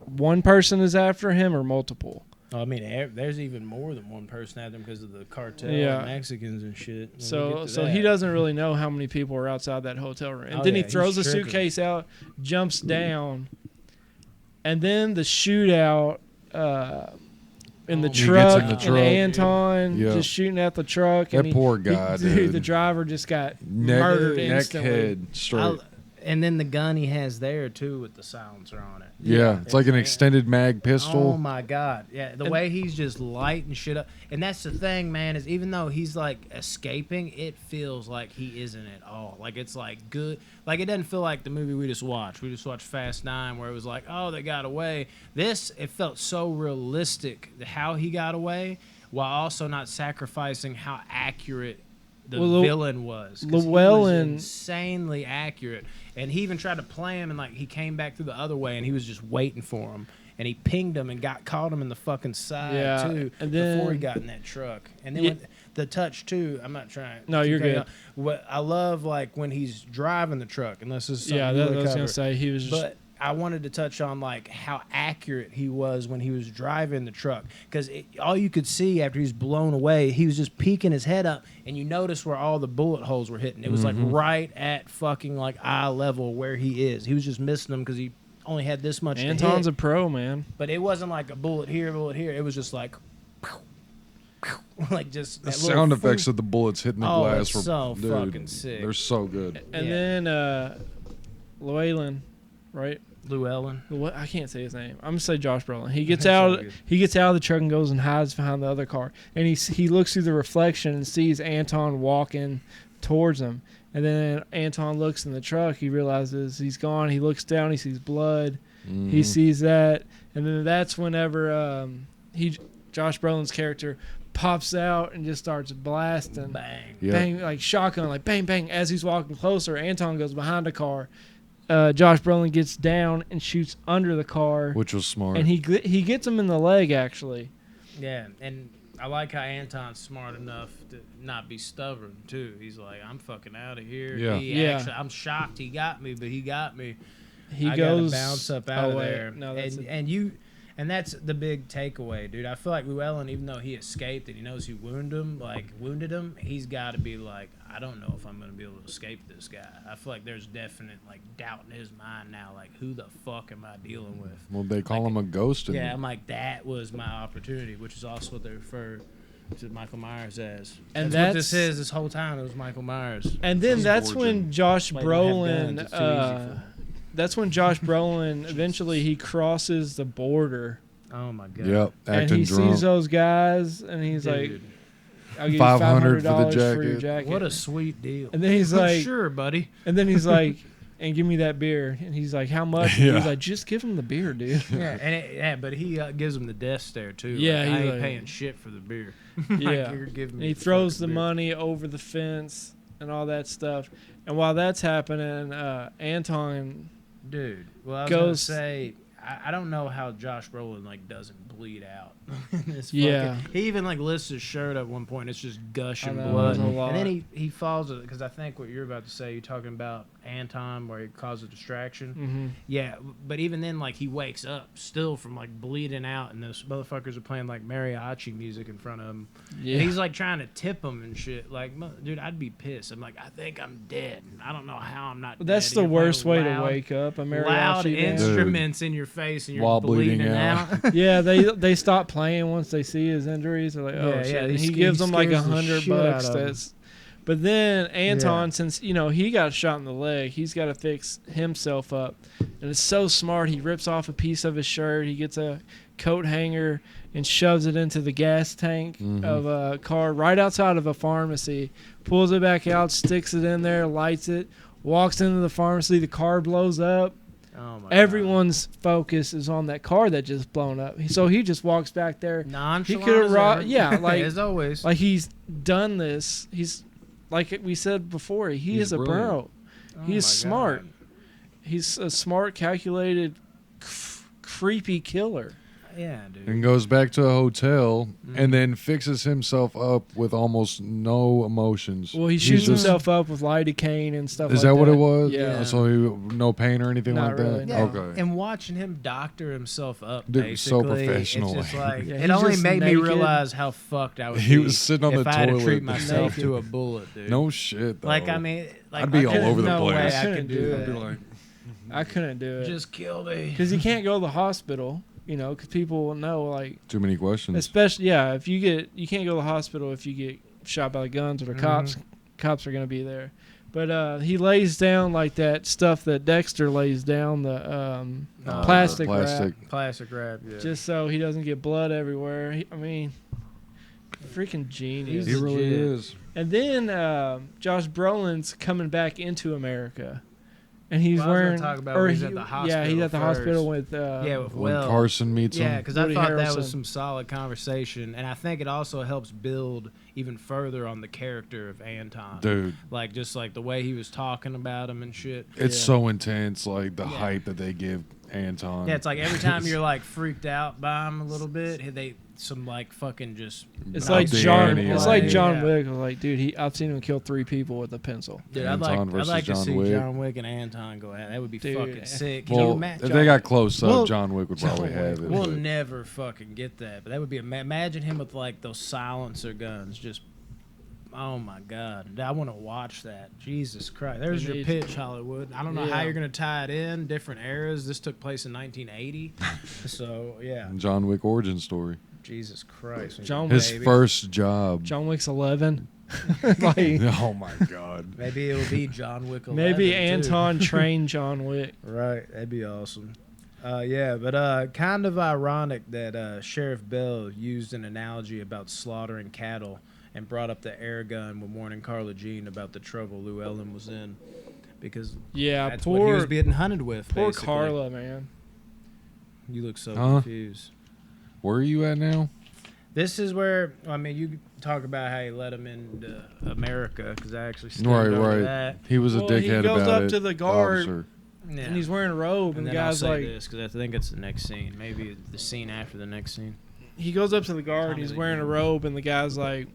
one person is after him or multiple. I mean, there's even more than one person after him because of the cartel and Mexicans and shit. So he doesn't really know how many people are outside that hotel room. And then he throws a suitcase out, jumps down, and then the shootout in the truck, and Anton just shooting at the truck. That and poor guy, dude. The driver just got murdered instantly. Neckhead straight. And then the gun he has there too with the silencer on it. Yeah, it's like an extended mag pistol. Oh my god. Yeah, the way he's just lighting shit up. And that's the thing, man, is even though he's like escaping, it feels like he isn't at all. Like it's like good. Like it doesn't feel like the movie we just watched. We just watched Fast 9 where it was like, "Oh, they got away." This it felt so realistic how he got away while also not sacrificing how accurate the villain was. Llewellyn he was insanely accurate. And he even tried to play him, and like he came back through the other way, and he was just waiting for him. And he pinged him and caught him in the fucking side too, and then, before he got in that truck. And then with the touch too, I'm not trying. No, you're good. What I love, like when he's driving the truck, and this is something that I was gonna say he was. But I wanted to touch on like how accurate he was when he was driving the truck, because all you could see after he was blown away, he was just peeking his head up, and you notice where all the bullet holes were hitting. It was like right at fucking like eye level where he is. He was just missing them because he only had this much. Anton's a pro, man. But it wasn't like a bullet here, bullet here. It was just like. Like just the sound effects of the bullets hitting the glass were so fucking sick. They're so good. And then Llewellyn, right? Llewellyn. I can't say his name. I'm gonna say Josh Brolin. He gets out. He gets out of the truck and goes and hides behind the other car. And he looks through the reflection and sees Anton walking towards him. And then Anton looks in the truck. He realizes he's gone. He looks down. He sees blood. He sees that. And then that's whenever Josh Brolin's character pops out and just starts blasting, bang, like shotgun, like bang, bang. As he's walking closer, Anton goes behind the car. Josh Brolin gets down and shoots under the car, which was smart. And he gets him in the leg, actually. Yeah, and I like how Anton's smart enough to not be stubborn too. He's like, I'm fucking out of here. Yeah. Actually, I'm shocked he got me, but he got me. He I goes gotta bounce up out of wait. there. No, that's And that's the big takeaway, dude. I feel like Llewellyn, even though he escaped and he knows he wounded him, he's got to be like, I don't know if I'm gonna be able to escape this guy. I feel like there's definite like doubt in his mind now, like who the fuck am I dealing with? Well, they call him a ghost. Yeah, I'm like, that was my opportunity, which is also what they refer to Michael Myers as. And that's what this is. This whole time it was Michael Myers. And then that's when Josh Like, don't have guns, Brolin. it's too easy for That's when Josh Brolin eventually he crosses the border. Oh my god. Yep, And acting he drunk. sees those guys, and he's like, Dude, "I'll give you $500 $500 for your jacket." what a sweet deal. And then he's like, sure, buddy. and then he's like, "And give me that beer." And he's like, "How much?" And Yeah. he's like, "Just give him the beer, dude." Yeah, but he gives him the death stare too. Yeah, like, he's I ain't like- paying shit for the beer. Yeah. You're giving And me he the throws the fucking beer. money over the fence and all that stuff. And while that's happening, Anton, Dude, well, I was goes- gonna say, I don't know how Josh Brolin like doesn't bleed out. in this Yeah. fucking, he even like lifts his shirt at one point. It's just gushing I know, blood, it's a lot. and then he falls because I think what you're about to say, you're talking about Anton where he causes distraction. mm-hmm. Yeah, but even then, like he wakes up still from like bleeding out, and those motherfuckers are playing like mariachi music in front of him. Yeah. And he's like trying to tip him and shit. Like, dude, I'd be pissed. I'm like, I think I'm dead. I don't know how I'm not. That's dead. the You're worst way playing to wake up. A mariachi loud band. instruments in your face and you're While bleeding, bleeding out. out. Yeah, they stop playing once they see his injuries. They're like, oh Yeah, shit. yeah, And he he gives them like scares the $100 shit out bucks. of 'em. That's. But then Anton, Yeah. since he got shot in the leg, he's got to fix himself up, and it's so smart. He rips off a piece of his shirt. He gets a coat hanger and shoves it into the gas tank of a car right outside of a pharmacy. Pulls it back out, sticks it in there, lights it, walks into the pharmacy. The car blows up. Oh my Everyone's focus is on that car that just blown up. So he just walks back there. God. Nonchalant. He could have as robbed. ever. Yeah, like as always. like he's done this. He's like we said before. He He's is a brilliant. bro. Oh He is my smart. God. He's a smart, calculated, creepy killer. Yeah, dude. And goes back to a hotel Mhm. and then fixes himself up with almost no emotions. Well, he He's shoots just- himself up with lidocaine and stuff. Is like that what it was? Yeah. So no pain or anything Not like really, that? no. Okay. And watching him doctor himself up, Dude, so basically, professional. It's just like, Yeah, it he's only just made me naked. realize how fucked I would He be was sitting on if the I had to toilet. treat myself Naked. to a bullet, dude. No shit, though. Like, I mean, like, I'd be I all couldn't- over the no place. way I I couldn't could do do that. that. I couldn't do it Just kill me. because you can't go to the hospital. Because people will know, like, Too many questions. especially if you can't go to the hospital if you get shot by the guns or the cops. Cops are gonna be there. But he lays down like that stuff that Dexter lays down, the plastic wrap, Plastic wrap, yeah. just so he doesn't get blood everywhere. I mean, freaking genius. He really legit. is. And then Josh Brolin's coming back into America, and he's Well, I was gonna wearing. talk about or when he's he- at the Yeah, he's hospital at the first. hospital with. Yeah, with When Will. Carson meets Yeah, him. because I Woody thought that Harrelson. was some solid conversation, and I think it also helps build even further on the character of Anton. Dude, Like, just like the way he was talking about him and shit. it's Yeah. so intense, like the Yeah. hype that they give Anton. Yeah, it's like every time you're like freaked out by him a little bit, they some like fucking just. It's Up like the John. ante, It's like- like John Yeah. Wick. Like, dude, I've seen him kill 3 people with a pencil. Dude, Anton I'd versus like to John see Wick. John Wick and Anton go at it. That would be Dude. fucking sick. Can you Well, imagine? if they got close up, Well, John Wick would probably John have Wick. it. We'll but- never fucking get that, but that would be imagine him with like those silencer guns. Just, oh my god, I want to watch that. Jesus Christ, there's your Indeed. pitch, Hollywood. I don't know how Yeah. you're gonna tie it in. Different eras. This took place in 1980, so yeah. John Wick origin story. Jesus Christ, John His baby. first job. John Wick's 11. Like, Oh my god. Maybe it'll be John Wick 11. maybe too. Anton trained John Wick. Right, that'd be awesome. Yeah, but kind of ironic that Sheriff Bell used an analogy about slaughtering cattle and brought up the air gun when warning Carla Jean about the trouble Llewellyn was in, because Yeah, that's what he was poor being hunted with. poor basically. Carla, man. You look so Huh? confused. Where are you at now? This is where you talk about how he let him into America, because I actually skimmed Right, over right. that. He was a Well, he dickhead goes about up it. to the guard, officer. Yeah. and he's wearing a robe, and And the then I'll guy's say like, this because I think it's the next scene, maybe the scene after the next scene. he goes up to the guard. Tommy He's Lee wearing a Jones. robe, and the guy's like,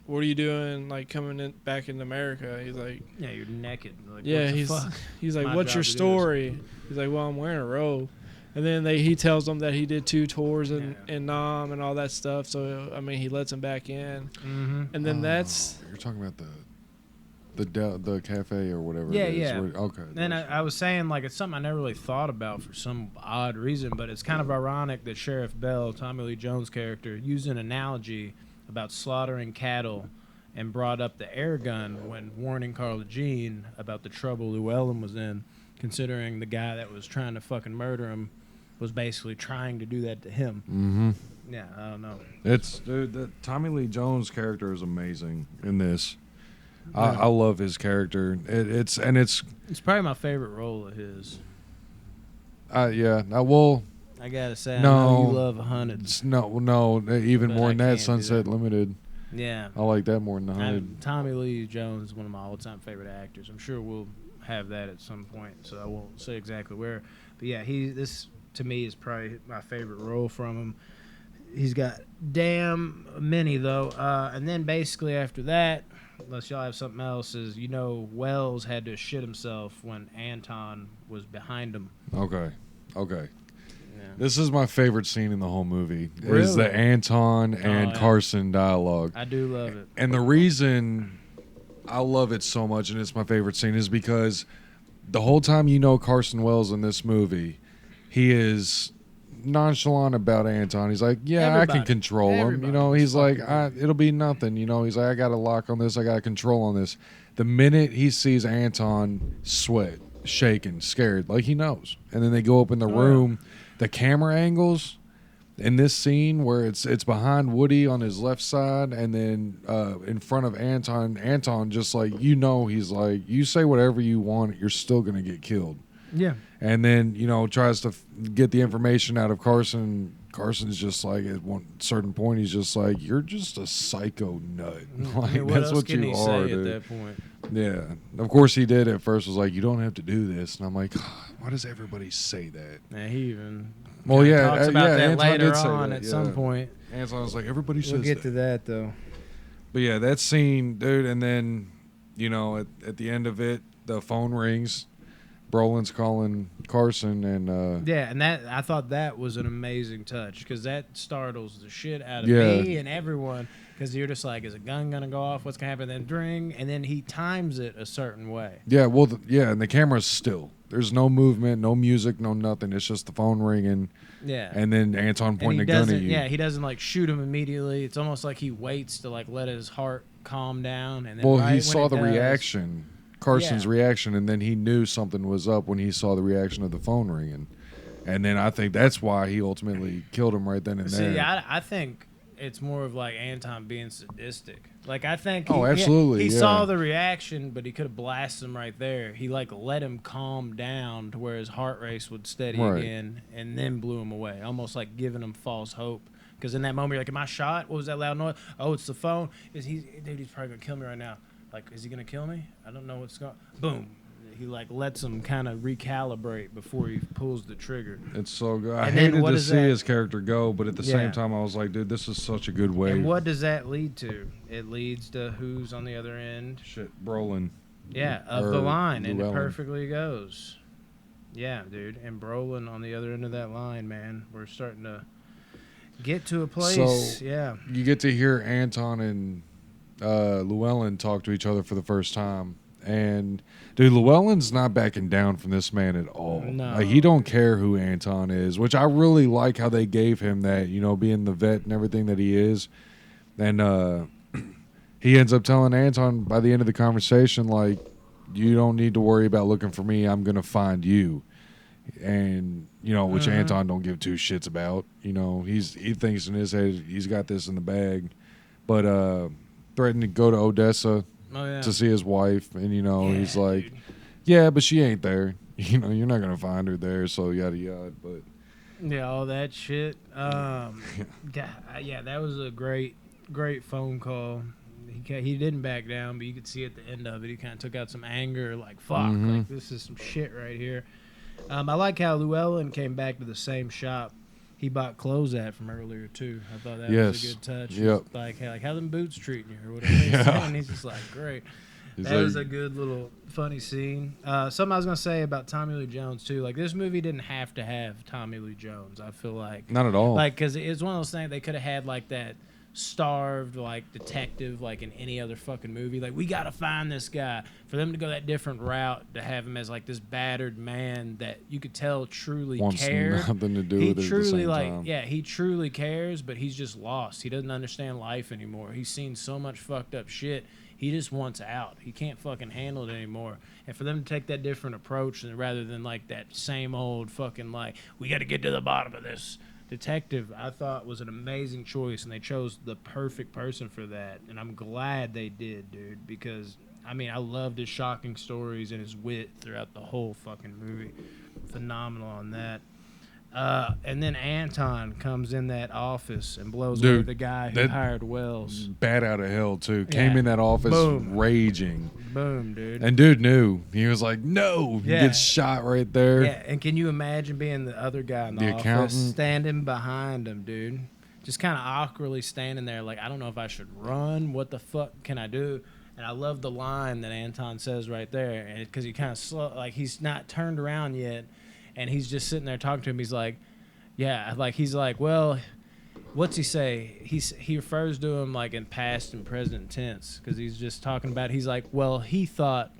"What are you doing? Like coming back into America?" He's like, Yeah, you're naked. Like, "Yeah." what the He's fuck? he's like, My "What's job your to do this." story?" He's like, "Well, I'm wearing a robe." And then he tells them that he did 2 tours in Nam and all that stuff. So I mean, he lets him back in, Mm-hmm. and then that's You're talking about the cafe or whatever. Yeah, it is. yeah. Okay. And I was saying, like, it's something I never really thought about for some odd reason, but it's kind of ironic that Sheriff Bell, Tommy Lee Jones' character, used an analogy about slaughtering cattle and brought up the air gun when warning Carla Jean about the trouble Llewellyn was in, considering the guy that was trying to fucking murder him was basically trying to do that to him. Mm-hmm. Yeah, I don't know. Dude, the Tommy Lee Jones character is amazing in this. Yeah. I love his character. It's It's probably my favorite role of his. yeah. Well, I gotta say, I No. know you love Hunted. it's no, even But more I than that. can't do Sunset that. Limited. Yeah. I like that more than the Hunted. Tommy Lee Jones is one of my all-time favorite actors. I'm sure we'll have that at some point, so I won't say exactly where. But yeah, this to me is probably my favorite role from him. He's got damn many though, and then basically after that, unless y'all have something else, is Wells had to shit himself when Anton was behind him. Okay. Yeah. This is my favorite scene in the whole movie. Is Really? the Anton and yeah. Carson dialogue. I do love it. And the reason I love it so much and it's my favorite scene is because the whole time Carson Wells in this movie, he is nonchalant about Anton. He's like, yeah, I Everybody. can control him. Everybody's He's like, fucking it'll be nothing. He's like, I got a lock on this. I got a control on this. The minute he sees Anton sweat, shaking, scared, like he knows. And then they go up in the room. The camera angles in this scene where it's behind Woody on his left side and then in front of Anton just like, he's like, you say whatever you want, you're still going to get killed. Yeah. And then, tries to get the information out of Carson. Carson's just like, at one certain point, he's just like, you're just a psycho nut. Like, I mean, that's else what can you he are, say dude. at that point? Yeah. Of course he did at first, was like, you don't have to do this. And I'm like, why does everybody say that? Yeah, he even Well, kinda yeah, talks about that Anton later did say on that, at yeah. some point. Anton was like, everybody says We'll get that. to that though. But yeah, that scene, dude, and then, at the end of it, the phone rings. Brolin's calling Carson, and Yeah, and that I thought that was an amazing touch because that startles the shit out of Yeah. me and everyone because you're just like, is a gun gonna go off? What's gonna happen? Then dring, and then he times it a certain way. yeah, well, and the camera's still. There's no movement, no music, no nothing. It's just the phone ringing, Yeah, and then Anton and pointing he a gun at doesn't. you. Yeah, he doesn't like shoot him immediately. It's almost like he waits to like let his heart calm down, and then Well, right he when saw it the does- reaction, Carson's Yeah. reaction, and then he knew something was up when he saw the reaction of the phone ringing. And then I think that's why he ultimately killed him right then and there. See, I think it's more of like Anton being sadistic. Like I think. Oh, absolutely, He yeah. saw the reaction, but he could have blasted him right there. He like let him calm down to where his heart rate would steady Right. again, and then blew him away, almost like giving him false hope. Because in that moment, you're like, "Am I shot? What was that loud noise? Oh, it's the phone. Dude, he's probably gonna kill me right now. Like, is he gonna kill me? I don't know what's going. Boom." He like lets him kind of recalibrate before he pulls the trigger. It's so good. I And then hated what to is see that? his character go, but at the Yeah. same time, I was like, dude, this is such a good way. And what does that lead to? It leads to who's on the other end. Shit, Brolin. Yeah, of Or the line, and it Llewellyn. perfectly goes. Yeah, dude, and Brolin on the other end of that line, man. We're starting to get to a place. So- yeah, You get to hear Anton and Llewellyn talk to each other for the first time. And, dude, Llewellyn's not backing down from this man at all. No. Like, he don't care who Anton is, which I really like how they gave him that, being the vet and everything that he is. And he ends up telling Anton by the end of the conversation, like, you don't need to worry about looking for me. I'm going to find you. And, which Mhm. Anton don't give two shits about. He thinks in his head he's got this in the bag. But threatened to go to Odessa oh yeah. to see his wife. And, he's Yeah, like, dude. yeah, but she ain't there. You're not going to find her there. So yada, yada. But Yeah, all that shit. God, yeah, that was a great phone call. He didn't back down, but you could see at the end of it, he kind of took out some anger, like, fuck, Mhm. like, this is some shit right here. I like how Llewellyn came back to the same shop he bought clothes at from earlier too. I thought that Yes. was a good touch. Yep. He's like, hey, like how them boots treating you or whatever. He's Yeah. saying. He's just like, great. He's That like, was a good little funny scene. Something I was gonna say about Tommy Lee Jones too. Like this movie didn't have to have Tommy Lee Jones. I feel like, not at all. like, because it's one of those things they could have had like that starved like detective like in any other fucking movie. Like we gotta find this guy. For them to go that different route to have him as like this battered man that you could tell truly Wants cared. nothing to do He with it at the truly same like time. yeah, he truly cares, but he's just lost. He doesn't understand life anymore. He's seen so much fucked up shit. He just wants out. He can't fucking handle it anymore. And for them to take that different approach and rather than like that same old fucking like we got to get to the bottom of this detective, I thought was an amazing choice, and they chose the perfect person for that. And I'm glad they did, dude, because I mean I loved his shocking stories and his wit throughout the whole fucking movie. Phenomenal on that. And then Anton comes in that office and blows away Dude, the guy who that- hired Wells. Bad out of hell too. Came Yeah. in that office Boom. raging, Boom, dude. and dude knew. He was like, "No!" He Yeah. gets shot right there. Yeah, and can you imagine being the other guy in the, The office accountant. standing behind him, dude? Just kind of awkwardly standing there like, I don't know if I should run. What the fuck can I do? And I love the line that Anton says right there, because he kind of slow, like he's not turned around yet, and he's just sitting there talking to him. He's like, yeah, like he's like, well, what's he say? He refers to him like in past and present tense because he's just talking about. He's like, well, he thought,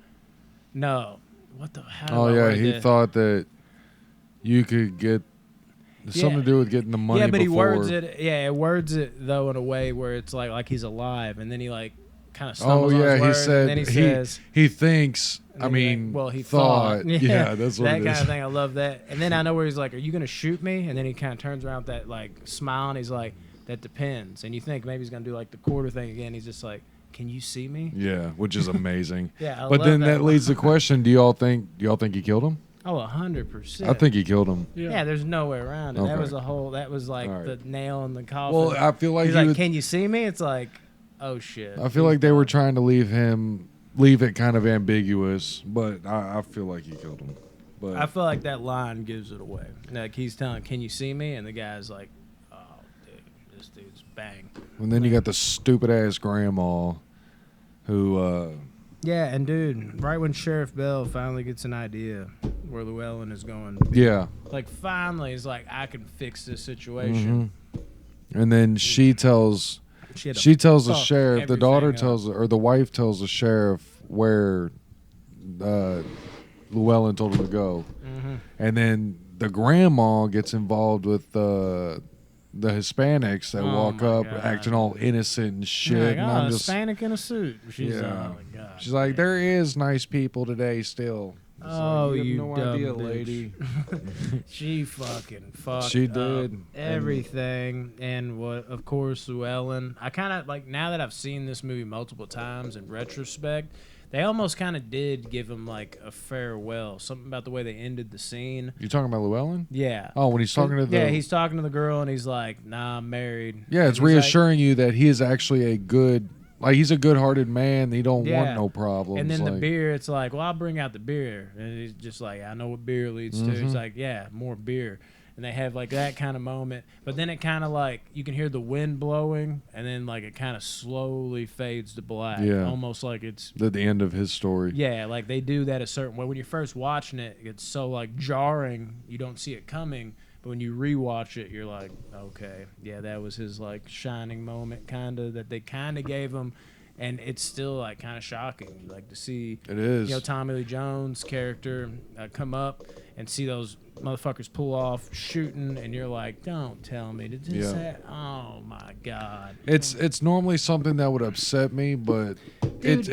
no, what the? How do Oh I yeah, word he that? thought that you could get something to do with getting the money. Yeah, but before. he words it though in a way where it's like he's alive, and then he like kind of Oh stumbles on yeah, his he words, said and then he says, he thinks. and I then he's mean, like, well, he thought. thought, Yeah, that's what that it kind is. of thing. I love that. And then I know where he's like, "Are you gonna shoot me?" And then he kind of turns around with that like smile, and he's like, "That depends." And you think maybe he's gonna do like the quarter thing again. He's just like, "Can you see me?" Yeah, which is amazing. Yeah, I but love then that leads line. the question: Do y'all think he killed him? Oh, 100%. I think he killed him. Yeah, there's no way around it. That Okay. was the whole. That was like All right. the nail in the coffin. Well, I feel like he's he like, would, "Can you see me?" It's like, oh shit. I feel like they were trying to leave it kind of ambiguous, but I feel like he killed him. But I feel like that line gives it away. Like he's telling, "Can you see me?" And the guy's like, "Oh, dude, this dude's bang." and then you got the stupid ass grandma, who Yeah, and dude, right when Sheriff Bell finally gets an idea where Llewellyn is going, yeah, like finally he's like, "I can fix this situation." and then she tells She, had to the fuck sheriff, the daughter everything up. tells or the wife tells the sheriff where Llewellyn told him to go, and then the grandma gets involved with the Hispanics that Oh walk my up God. acting all innocent and shit. Like, and oh, I'm a just, Hispanic in a suit. She's Yeah. oh my God. she's like, there is nice people today still. It's like, Oh, have you no dumb idea, bitch. lady. She fucking fucked She up did. everything, and what? Of course, Llewellyn. I kind of like now that I've seen this movie multiple times in retrospect. They almost kind of did give him like a farewell. Something about the way they ended the scene. You talking about Llewellyn? Yeah. Oh, when he's talking to the Yeah, he's talking to the girl, and he's like, "Nah, I'm married." yeah, And it's he's like- reassuring you that he is actually a good, like he's a good-hearted man. He don't Yeah. want no problems. And then the like, beer, it's like, well, I'll bring out the beer. And he's just like, I know what beer leads to. He's like, yeah, more beer. And they have like that kind of moment. But then it kind of like, you can hear the wind blowing, and then like it kind of slowly fades to black. Yeah. Almost like it's, at the end of his story. yeah, like they do that a certain way. When you're first watching it, it's so like jarring, you don't see it coming. But when you rewatch it, you're like, okay, yeah, that was his like shining moment, kind of, that they kind of gave him. And it's still like kind of shocking, like to see, It is. you know, Tommy Lee Jones' character come up and see those motherfuckers pull off shooting, and you're like, don't tell me, did this Yeah. happen? Oh my God. It's normally something that would upset me, but Dude.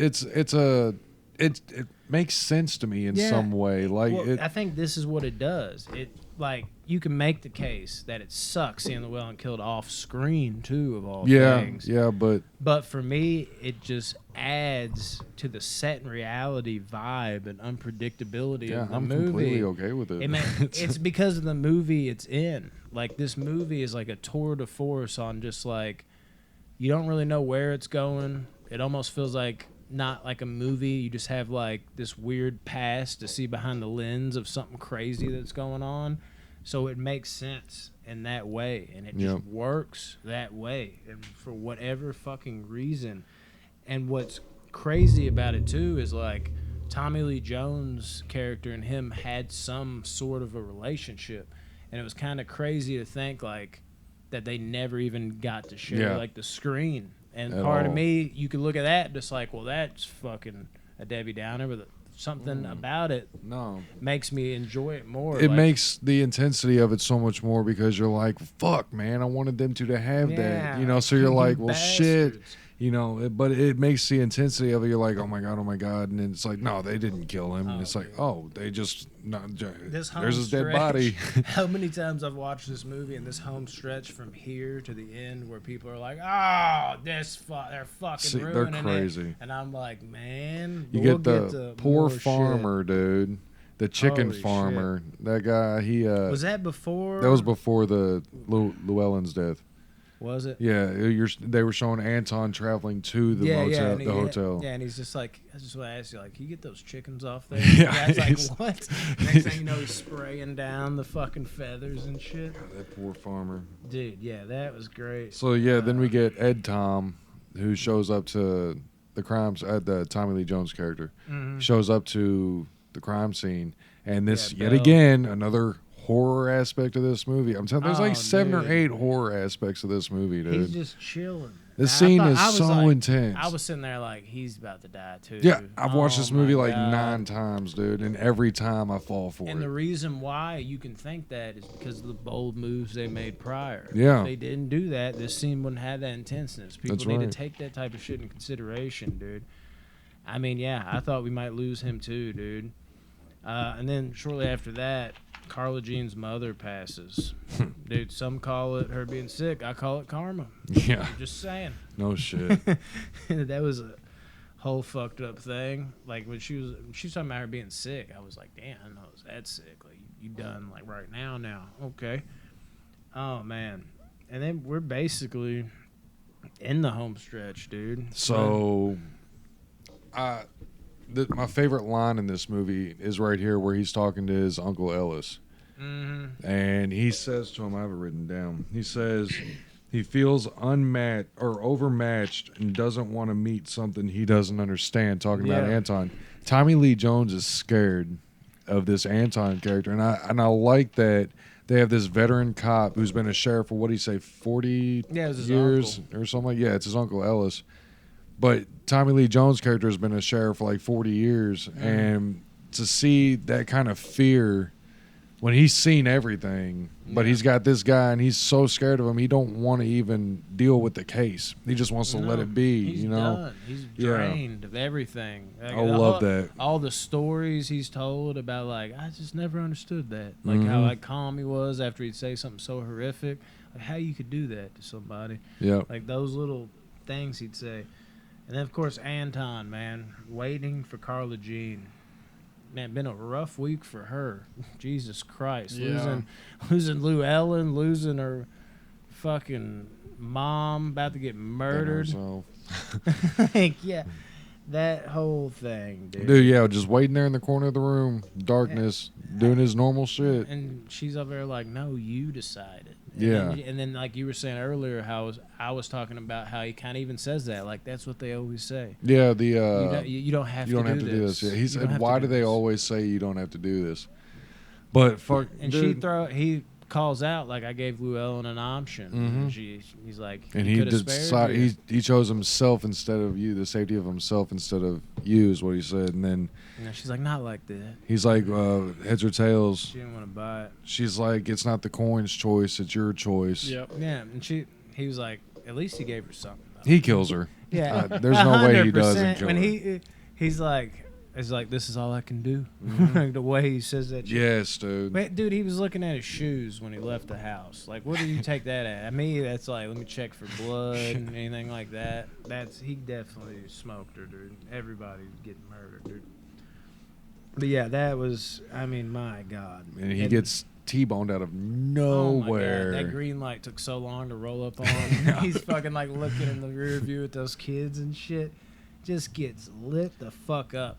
it makes sense to me in Yeah. some way. Like Well, it, I think this is what it does. It like you can make the case that it sucks seeing Llewellyn killed off screen too, of all yeah, things. yeah, but But for me, it just adds to the set and reality vibe and unpredictability yeah, of the I'm movie. completely okay with it. It's because of the movie it's in. Like this movie is like a tour de force on just like you don't really know where it's going. It almost feels like not like a movie. You just have like this weird past to see behind the lens of something crazy that's going on. So it makes sense in that way, and it Yep. just works that way, and for whatever fucking reason. And what's crazy about it too is like Tommy Lee Jones' character and him had some sort of a relationship, and it was kind of crazy to think like that they never even got to share like the screen. And At part all. of me, you could look at that just like, well, that's fucking a Debbie Downer, but something about it No. makes me enjoy it more. It like, makes the intensity of it so much more because you're like, fuck, man, I wanted them to have that. You know, so you're you like, well, shit. bastards. You know, but it makes the intensity of it. You're like, oh my god, and then it's like, no, they didn't kill him. And Oh, it's like, dude. oh, they just This home there's his dead stretch, body. How many times I've watched this movie and this home stretch from here to the end where people are like, oh, they're fucking See, they're ruining crazy. it. And I'm like, man, You we'll get to the poor more shit. farmer, dude, the chicken Holy farmer. That guy, he Was that before? that was before the Llewellyn's death. Was it? Yeah, they were showing Anton traveling to the motel, and the hotel. Yeah, and he's just like, I just want to ask you, like, can you get those chickens off there? Yeah, The guy's he's- like, what? Next thing you know, he's spraying down the fucking feathers and shit. That poor farmer. Dude, yeah, that was great. So yeah, then we get Ed Tom, who shows up to the crimes. The Tommy Lee Jones character Mhm. shows up to the crime scene, and this Yeah, yet Belle. again another horror aspect of this movie. I'm telling, there's Oh, like 7 or dude. 8 horror aspects of this movie, dude. He's just chilling. This I scene thought- is I was so like- intense. I was sitting there like, he's about to die too. Yeah, I've watched this Oh movie my like God. 9 times, dude, and every time I fall for And the it. reason why you can think that is because of the bold moves they made prior. Yeah. If they didn't do that, this scene wouldn't have that intenseness. People That's need right. to take that type of shit in consideration, dude. I mean, yeah, I thought we might lose him too, dude. And then shortly after that, Carla Jean's mother passes. Dude, some call it her being sick. I call it karma. Yeah, I'm just saying. no shit. That was a whole fucked up thing. Like when she was talking about her being sick, I was like, damn, I know it's that sick. Like you done like right now. Okay. Oh man. And then we're basically in the home stretch, dude. So, my favorite line in this movie is right here where he's talking to his Uncle Ellis. Mm-hmm. And he says to him, I have it written down. He says he feels unmatched or overmatched and doesn't want to meet something he doesn't understand. Talking about Yeah. Anton. Tommy Lee Jones is scared of this Anton character. And I like that they have this veteran cop who's been a sheriff for, what do you say, 40 Yeah, it was his years or something like. Yeah, it's his Uncle Ellis. But Tommy Lee Jones' character has been a sheriff for like 40 years. And to see that kind of fear when he's seen everything, but Yeah. he's got this guy and he's so scared of him, he don't want to even deal with the case. He just wants to let it be, He's you know? done. He's Yeah. drained of everything. Like, I love that. All the stories he's told about, like, I just never understood that. Like how like calm he was after he'd say something so horrific. Like how you could do that to somebody. Yeah. Like those little things he'd say. And then of course Anton, man, waiting for Carla Jean. Man, been a rough week for her. Jesus Christ. Yeah. Losing Lou Ellen, losing her fucking mom, about to get murdered. So, Like, yeah. That whole thing, dude. dude, yeah, just waiting there in the corner of the room, darkness, doing his normal shit. And she's over there like, no, you decided. And Yeah. then like you were saying earlier, I was talking about how he kind of even says that. Like, that's what they always say. Yeah, You don't have you don't have to do this. Yeah, he You don't said, have to why do do they this." always say you don't have to do this? But fuck, And dude, he calls out like, I gave Llewellyn an option. And he's like, and he he could have spared you. he chose himself instead of you, the safety of himself instead of you is what he said. And then And she's like, not like that. he's like, heads or tails. She didn't want to buy it. She's like, it's not the coin's choice, it's your choice. Yep. Yeah, and he was like, at least he gave her something. Though. He kills her. Yeah, There's no way he 100%. doesn't kill When her. he's like, this is all I can do. The way he says that. Shit. Yes, dude. But, dude, he was looking at his shoes when he left the house. Like, what do you take that at? I mean, that's like, let me check for blood and anything like that. He definitely smoked her, dude. Everybody's getting murdered, dude. But yeah, that was, I mean, my God. And he gets T-boned out of nowhere. Oh my God, that green light took so long to roll up on. He's fucking like looking in the rear view at those kids and shit. Just gets lit the fuck up.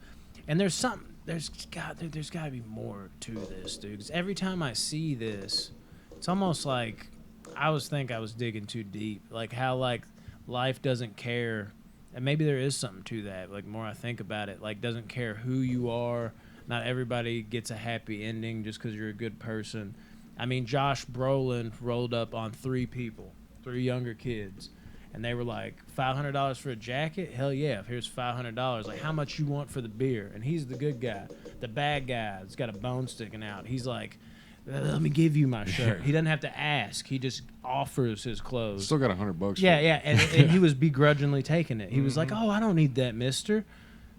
And there's something there's got to be more to this, dude. 'Cause every time I see this, it's almost like I was digging too deep. Like how like life doesn't care, and maybe there is something to that. Like more I think about it, like doesn't care who you are. Not everybody gets a happy ending just because you're a good person. I mean, Josh Brolin rolled up on 3 people, 3 younger kids. And they were like, $500 for a jacket? Hell yeah, here's $500. Like, how much you want for the beer? And he's the good guy. The bad guy that's got a bone sticking out. He's like, let me give you my shirt. He doesn't have to ask. He just offers his clothes. Still got $100. Yeah, yeah. And he was begrudgingly taking it. He was like, oh, I don't need that, mister.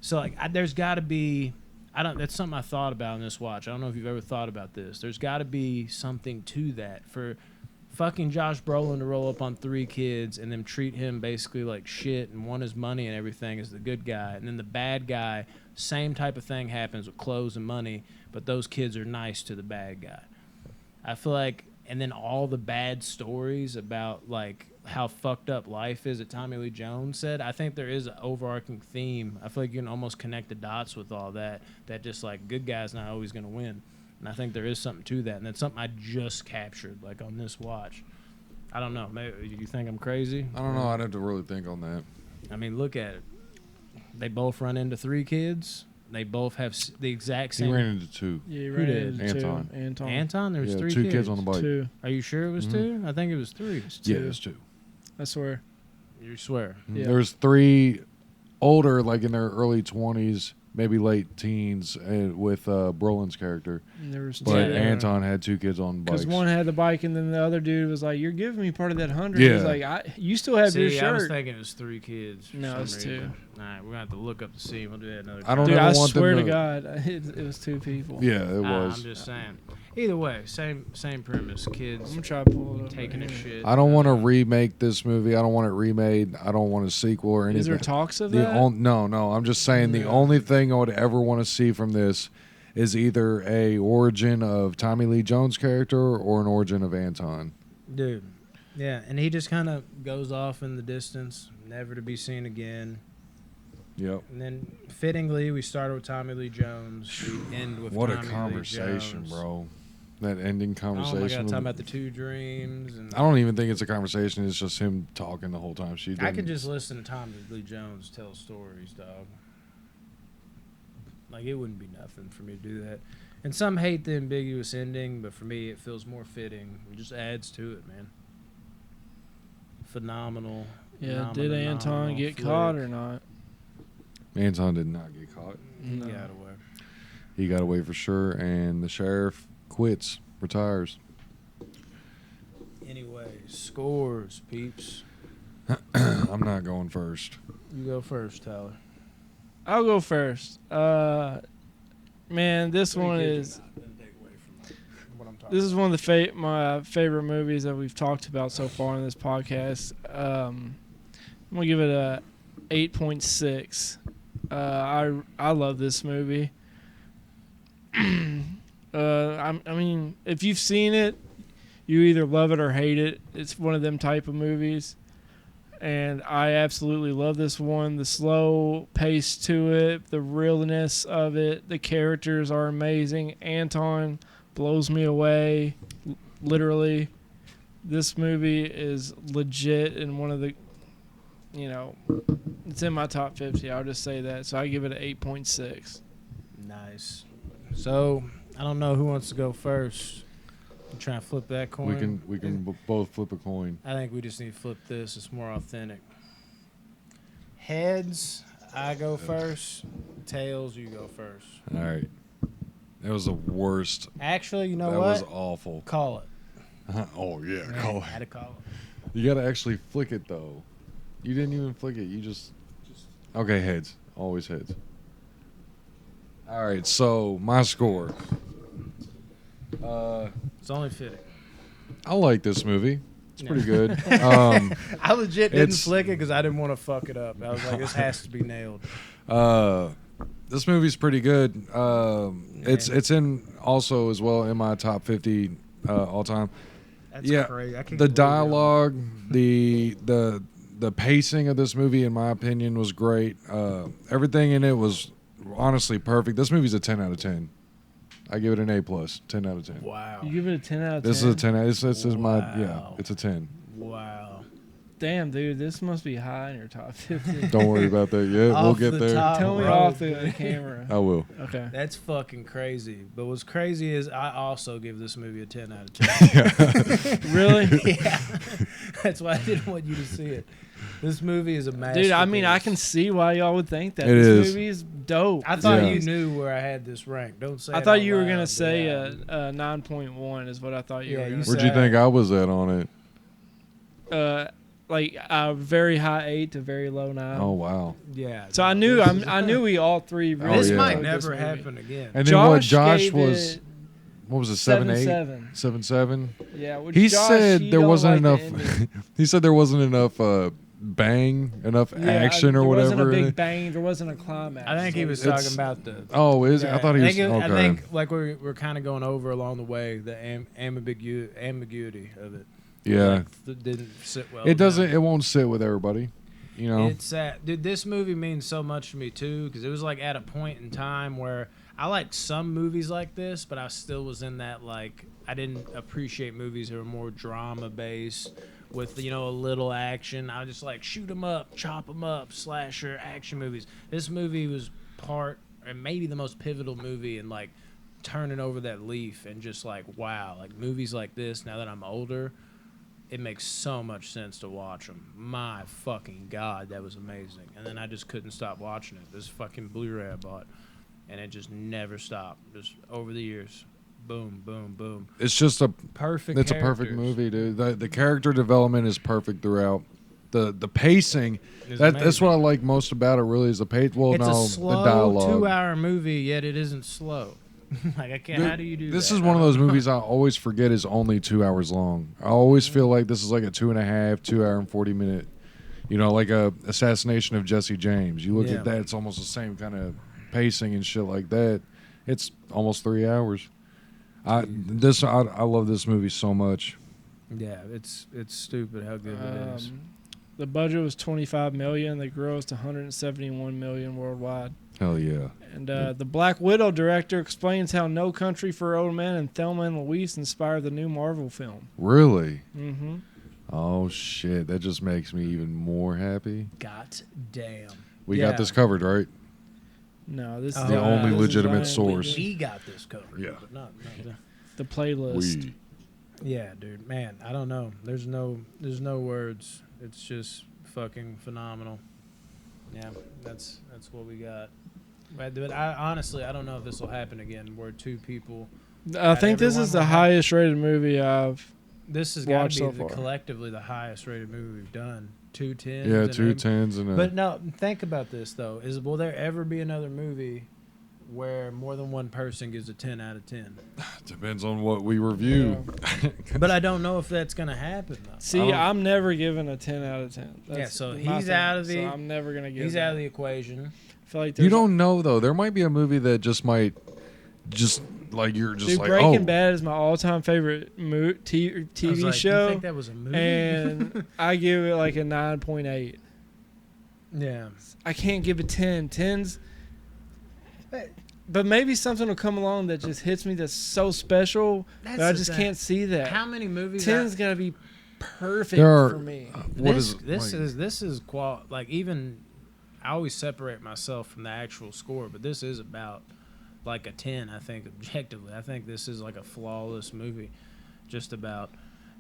So, like, there's got to be... that's something I thought about in this watch. I don't know if you've ever thought about this. There's got to be something to that for... fucking Josh Brolin to roll up on 3 kids and then treat him basically like shit and want his money and everything as the good guy. And then the bad guy, same type of thing happens with clothes and money, but those kids are nice to the bad guy. I feel like, and then all the bad stories about like how fucked up life is that Tommy Lee Jones said, I think there is an overarching theme. I feel like you can almost connect the dots with all that just like good guy's not always going to win. And I think there is something to that. And that's something I just captured, like, on this watch. I don't know. Maybe you think I'm crazy? I don't know. I'd have to really think on that. I mean, look at it. They both run into 3 kids. They both have the exact same. He ran into 2. Yeah, he Who ran did? into Anton. 2. Anton. Anton? There was 3 2 kids. kids on the bike. 2. Are you sure it was 2? I think it was 3. Yeah, it's 2. I swear. You swear? Yeah. There was 3 older, like in their early 20s, maybe late teens, with Brolin's character. And there was But 2. Anton had 2 kids on bikes. Because one had the bike, and then the other dude was like, "You're giving me part of that 100." Yeah. He's like, "You still have your See, I was shirt." thinking it was 3 kids. For No, some it's reason. 2. All right, we're going to have to look up the scene. We'll do that another time. I don't Dude, ever I want them swear to to- God, it was 2 people. Yeah, it was. I'm just saying. Either way, same premise. I'm Kids gonna try to pull it up. taking a right here. shit. I don't want to remake this movie. I don't want it remade. I don't want a sequel or anything. Is there talks of The that? no. I'm just saying the only thing I would ever want to see from this is either a origin of Tommy Lee Jones' character or an origin of Anton. Dude. Yeah, and he just kind of goes off in the distance, never to be seen again. Yep. And then, fittingly, we started with Tommy Lee Jones. We end with What Tommy a Lee conversation, Jones. bro. That ending Oh my conversation. God, with- talking about the 2 dreams. And I don't even think it's a conversation. It's just him talking the whole time. I could just listen to Tommy Lee Jones tell stories, dog. Like, it wouldn't be nothing for me to do that. And some hate the ambiguous ending, but for me, it feels more fitting. It just adds to it, man. Phenomenal. Yeah. Did phenomenal Anton get flick. caught or not? Anton did not get caught. He No. got away. He got away for sure, and the sheriff quits, retires. Anyway, scores, peeps. I'm not going first. You go first, Tyler. I'll go first. Man, this one is. This is one of the my favorite movies that we've talked about so far in this podcast. I'm gonna give it a 8.6. I love this movie. I mean, if you've seen it, you either love it or hate it. It's one of them type of movies, and I absolutely love this one. The slow pace to it, the realness of it, the characters are amazing. Anton blows me away, literally. This movie is legit and one of the, it's in my top 50. I'll just say that. So I give it an 8.6. Nice. So, I don't know who wants to go first. You trying to flip that coin? We can both flip a coin. I think we just need to flip this. It's more authentic. Heads, I go first. Tails, you go first. All right. That was the worst. Actually, you know That what? was awful. Call it. Oh yeah, Yeah, call I had it. to call it. You gotta actually flick it though. You didn't even flick it. You just. Okay, heads. Always heads. All right. So my score. It's only fitting. I like this movie. It's Yeah. pretty good. I legit didn't It's- flick it because I didn't want to fuck it up. I was like, this has to be nailed. This movie's pretty good. It's in also as well in my top 50 all time. That's Yeah, crazy. I can't the believe dialogue, the pacing of this movie, in my opinion, was great. Everything in it was honestly perfect. This movie's a 10 out of 10. I give it an A+, 10 out of 10. Wow. You give it a 10 out of 10? This is a 10. This is my, yeah, Wow. it's a 10. Wow. Damn, dude, this must be high in your top 50. Don't worry about that yet. We'll Off get the there. top. Tell me Bro. off the camera. I will. Okay. That's fucking crazy. But what's crazy is I also give this movie a 10 out of 10. Really? Yeah. That's why I didn't want you to see it. This movie is a masterpiece. Dude, I mean, I can see why y'all would think that. It This is. movie is dope. I thought Yeah. you knew where I had this ranked. Don't say I it thought out you were loud, going to but say yeah. 9.1 is what I thought you Yeah, were you going to Where'd say. you think I was at on it? Like a very high 8 to very low 9. Oh, wow. Yeah. So I knew I knew we all three really This yeah. might enjoyed this never movie. happen again. And then what? Josh gave was, it what was it, 7-8? 7-7. 7-7? Yeah, which He Josh, said he there don't wasn't like the enough. ending. He said there wasn't enough enough Yeah, action or there whatever. wasn't a in big it. bang. There wasn't a climax. I think he was It's- talking about the. Oh, is it? I thought he was. I Okay. think like we're kind of going over along the way the ambiguity of it. Yeah. Like, didn't sit well. It doesn't. with It won't sit with everybody. You know. It's dude. This movie means so much to me too because it was like at a point in time where I liked some movies like this, but I still was in that like I didn't appreciate movies that were more drama based with a little action. I was just like shoot 'em up, chop 'em up, slasher action movies. This movie was part and maybe the most pivotal movie in like turning over that leaf and just like wow, like movies like this. Now that I'm older. It makes so much sense to watch them. My fucking God, that was amazing. And then I just couldn't stop watching it. This fucking Blu-ray I bought. And it just never stopped. Just over the years. Boom, boom, boom. It's just a. Perfect It's a perfect characters. movie, dude. The character development is perfect throughout. The pacing. It's That's amazing. what I like most about it. Really, is the pace. Well, It's no, a slow the dialogue. 2-hour movie, yet it isn't slow. Like I can't. How do you do that? This is one of those movies I always forget is only 2 hours long. I always feel like this is like a 2.5, 2 hour and 40 minute. Like a Assassination of Jesse James. You look Yeah. at that; it's almost the same kind of pacing and shit like that. It's almost 3 hours. I love this movie so much. Yeah, it's stupid how good it is. The budget was $25 million. They grossed $171 million worldwide. Hell yeah! And the Black Widow director explains how No Country for Old Men and Thelma and Louise inspired the new Marvel film. Really? Mm-hmm. Oh shit! That just makes me even more happy. God damn. We Yeah. got this covered, right? No, this is The only this is legitimate IMDb. source. We got this covered. Yeah. But not The playlist. We. Yeah, dude, man, I don't know. There's no words. It's just fucking phenomenal. Yeah, that's what we got. But I honestly, I don't know if this will happen again. Where two people. I think this everyone is the will have- highest rated movie I've. This has got to Watch be so far. collectively the highest rated movie we've done. 2 10s. Yeah, and 2 every- 10s and a. But no, think about this though. Will there ever be another movie where more than one person gives a 10 out of 10? Depends on what we review. But I don't know if that's gonna happen though. See, Oh. I'm never giving a 10 out of 10. Yeah, That's so my he's thing. out of the- So I'm never gonna give. He's that. out of the equation. I feel like You there's- don't know though. There might be a movie that just might, just like you're just Dude, like Breaking oh. Bad is my all-time favorite I TV was like, show, You think that was a movie? and I give it like a 9.8. yeah. I can't give it 10. 10's, but maybe something will come along that just hits me that's so special That's that I the just thing. can't see that. How many movies? 10's gotta be perfect There are- for me. What this is this like- is this is like even I always separate myself from the actual score, but this is about like a 10. I think objectively, I think this is like a flawless movie, just about.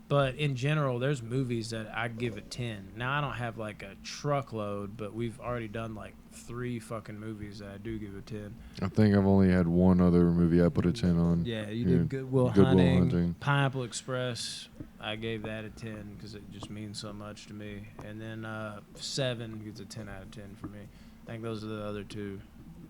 But in general, there's movies that I give it 10. Now I don't have like a truckload, but we've already done like 3 fucking movies that I do give a 10. I think I've only had one other movie I put a 10 on. Yeah, you Yeah, did Good Will Good Will Hunting, Hunting. Pineapple Express. I gave that a 10 because it just means so much to me. And then 7 gets a 10 out of 10 for me. I think those are the other 2.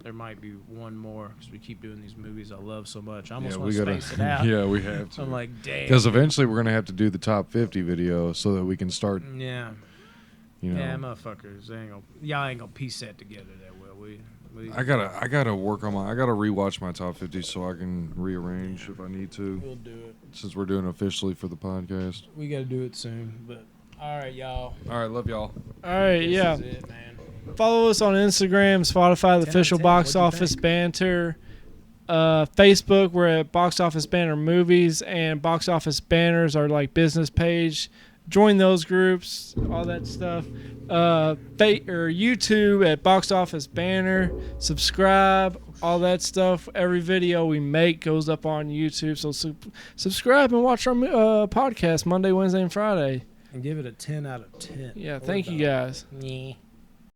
There might be one more because we keep doing these movies I love so much. I almost Yeah, want we to gotta. space it out. Yeah, we have to. I'm like, damn. Because eventually we're gonna have to do the top 50 video so that we can start. Yeah. You know. Yeah, motherfuckers. Y'all ain't gonna piece that together that well. We I gotta work on I gotta rewatch my top 50 so I can rearrange if I need to. We'll do it. Since we're doing it officially for the podcast. We gotta do it soon. But all right, y'all. All right, love y'all. All right, This yeah. is it, man. Follow us on Instagram, Spotify, the 10 out of official 10. Box What'd you Office think? Banter. Facebook, we're at Box Office Banner Movies, and Box Office Banners are like business page. Join those groups, all that stuff. Or YouTube at Box Office Banner. Subscribe, all that stuff. Every video we make goes up on YouTube, so subscribe and watch our podcast Monday, Wednesday, and Friday. And give it a 10 out of 10. Yeah, thank you guys. Yeah.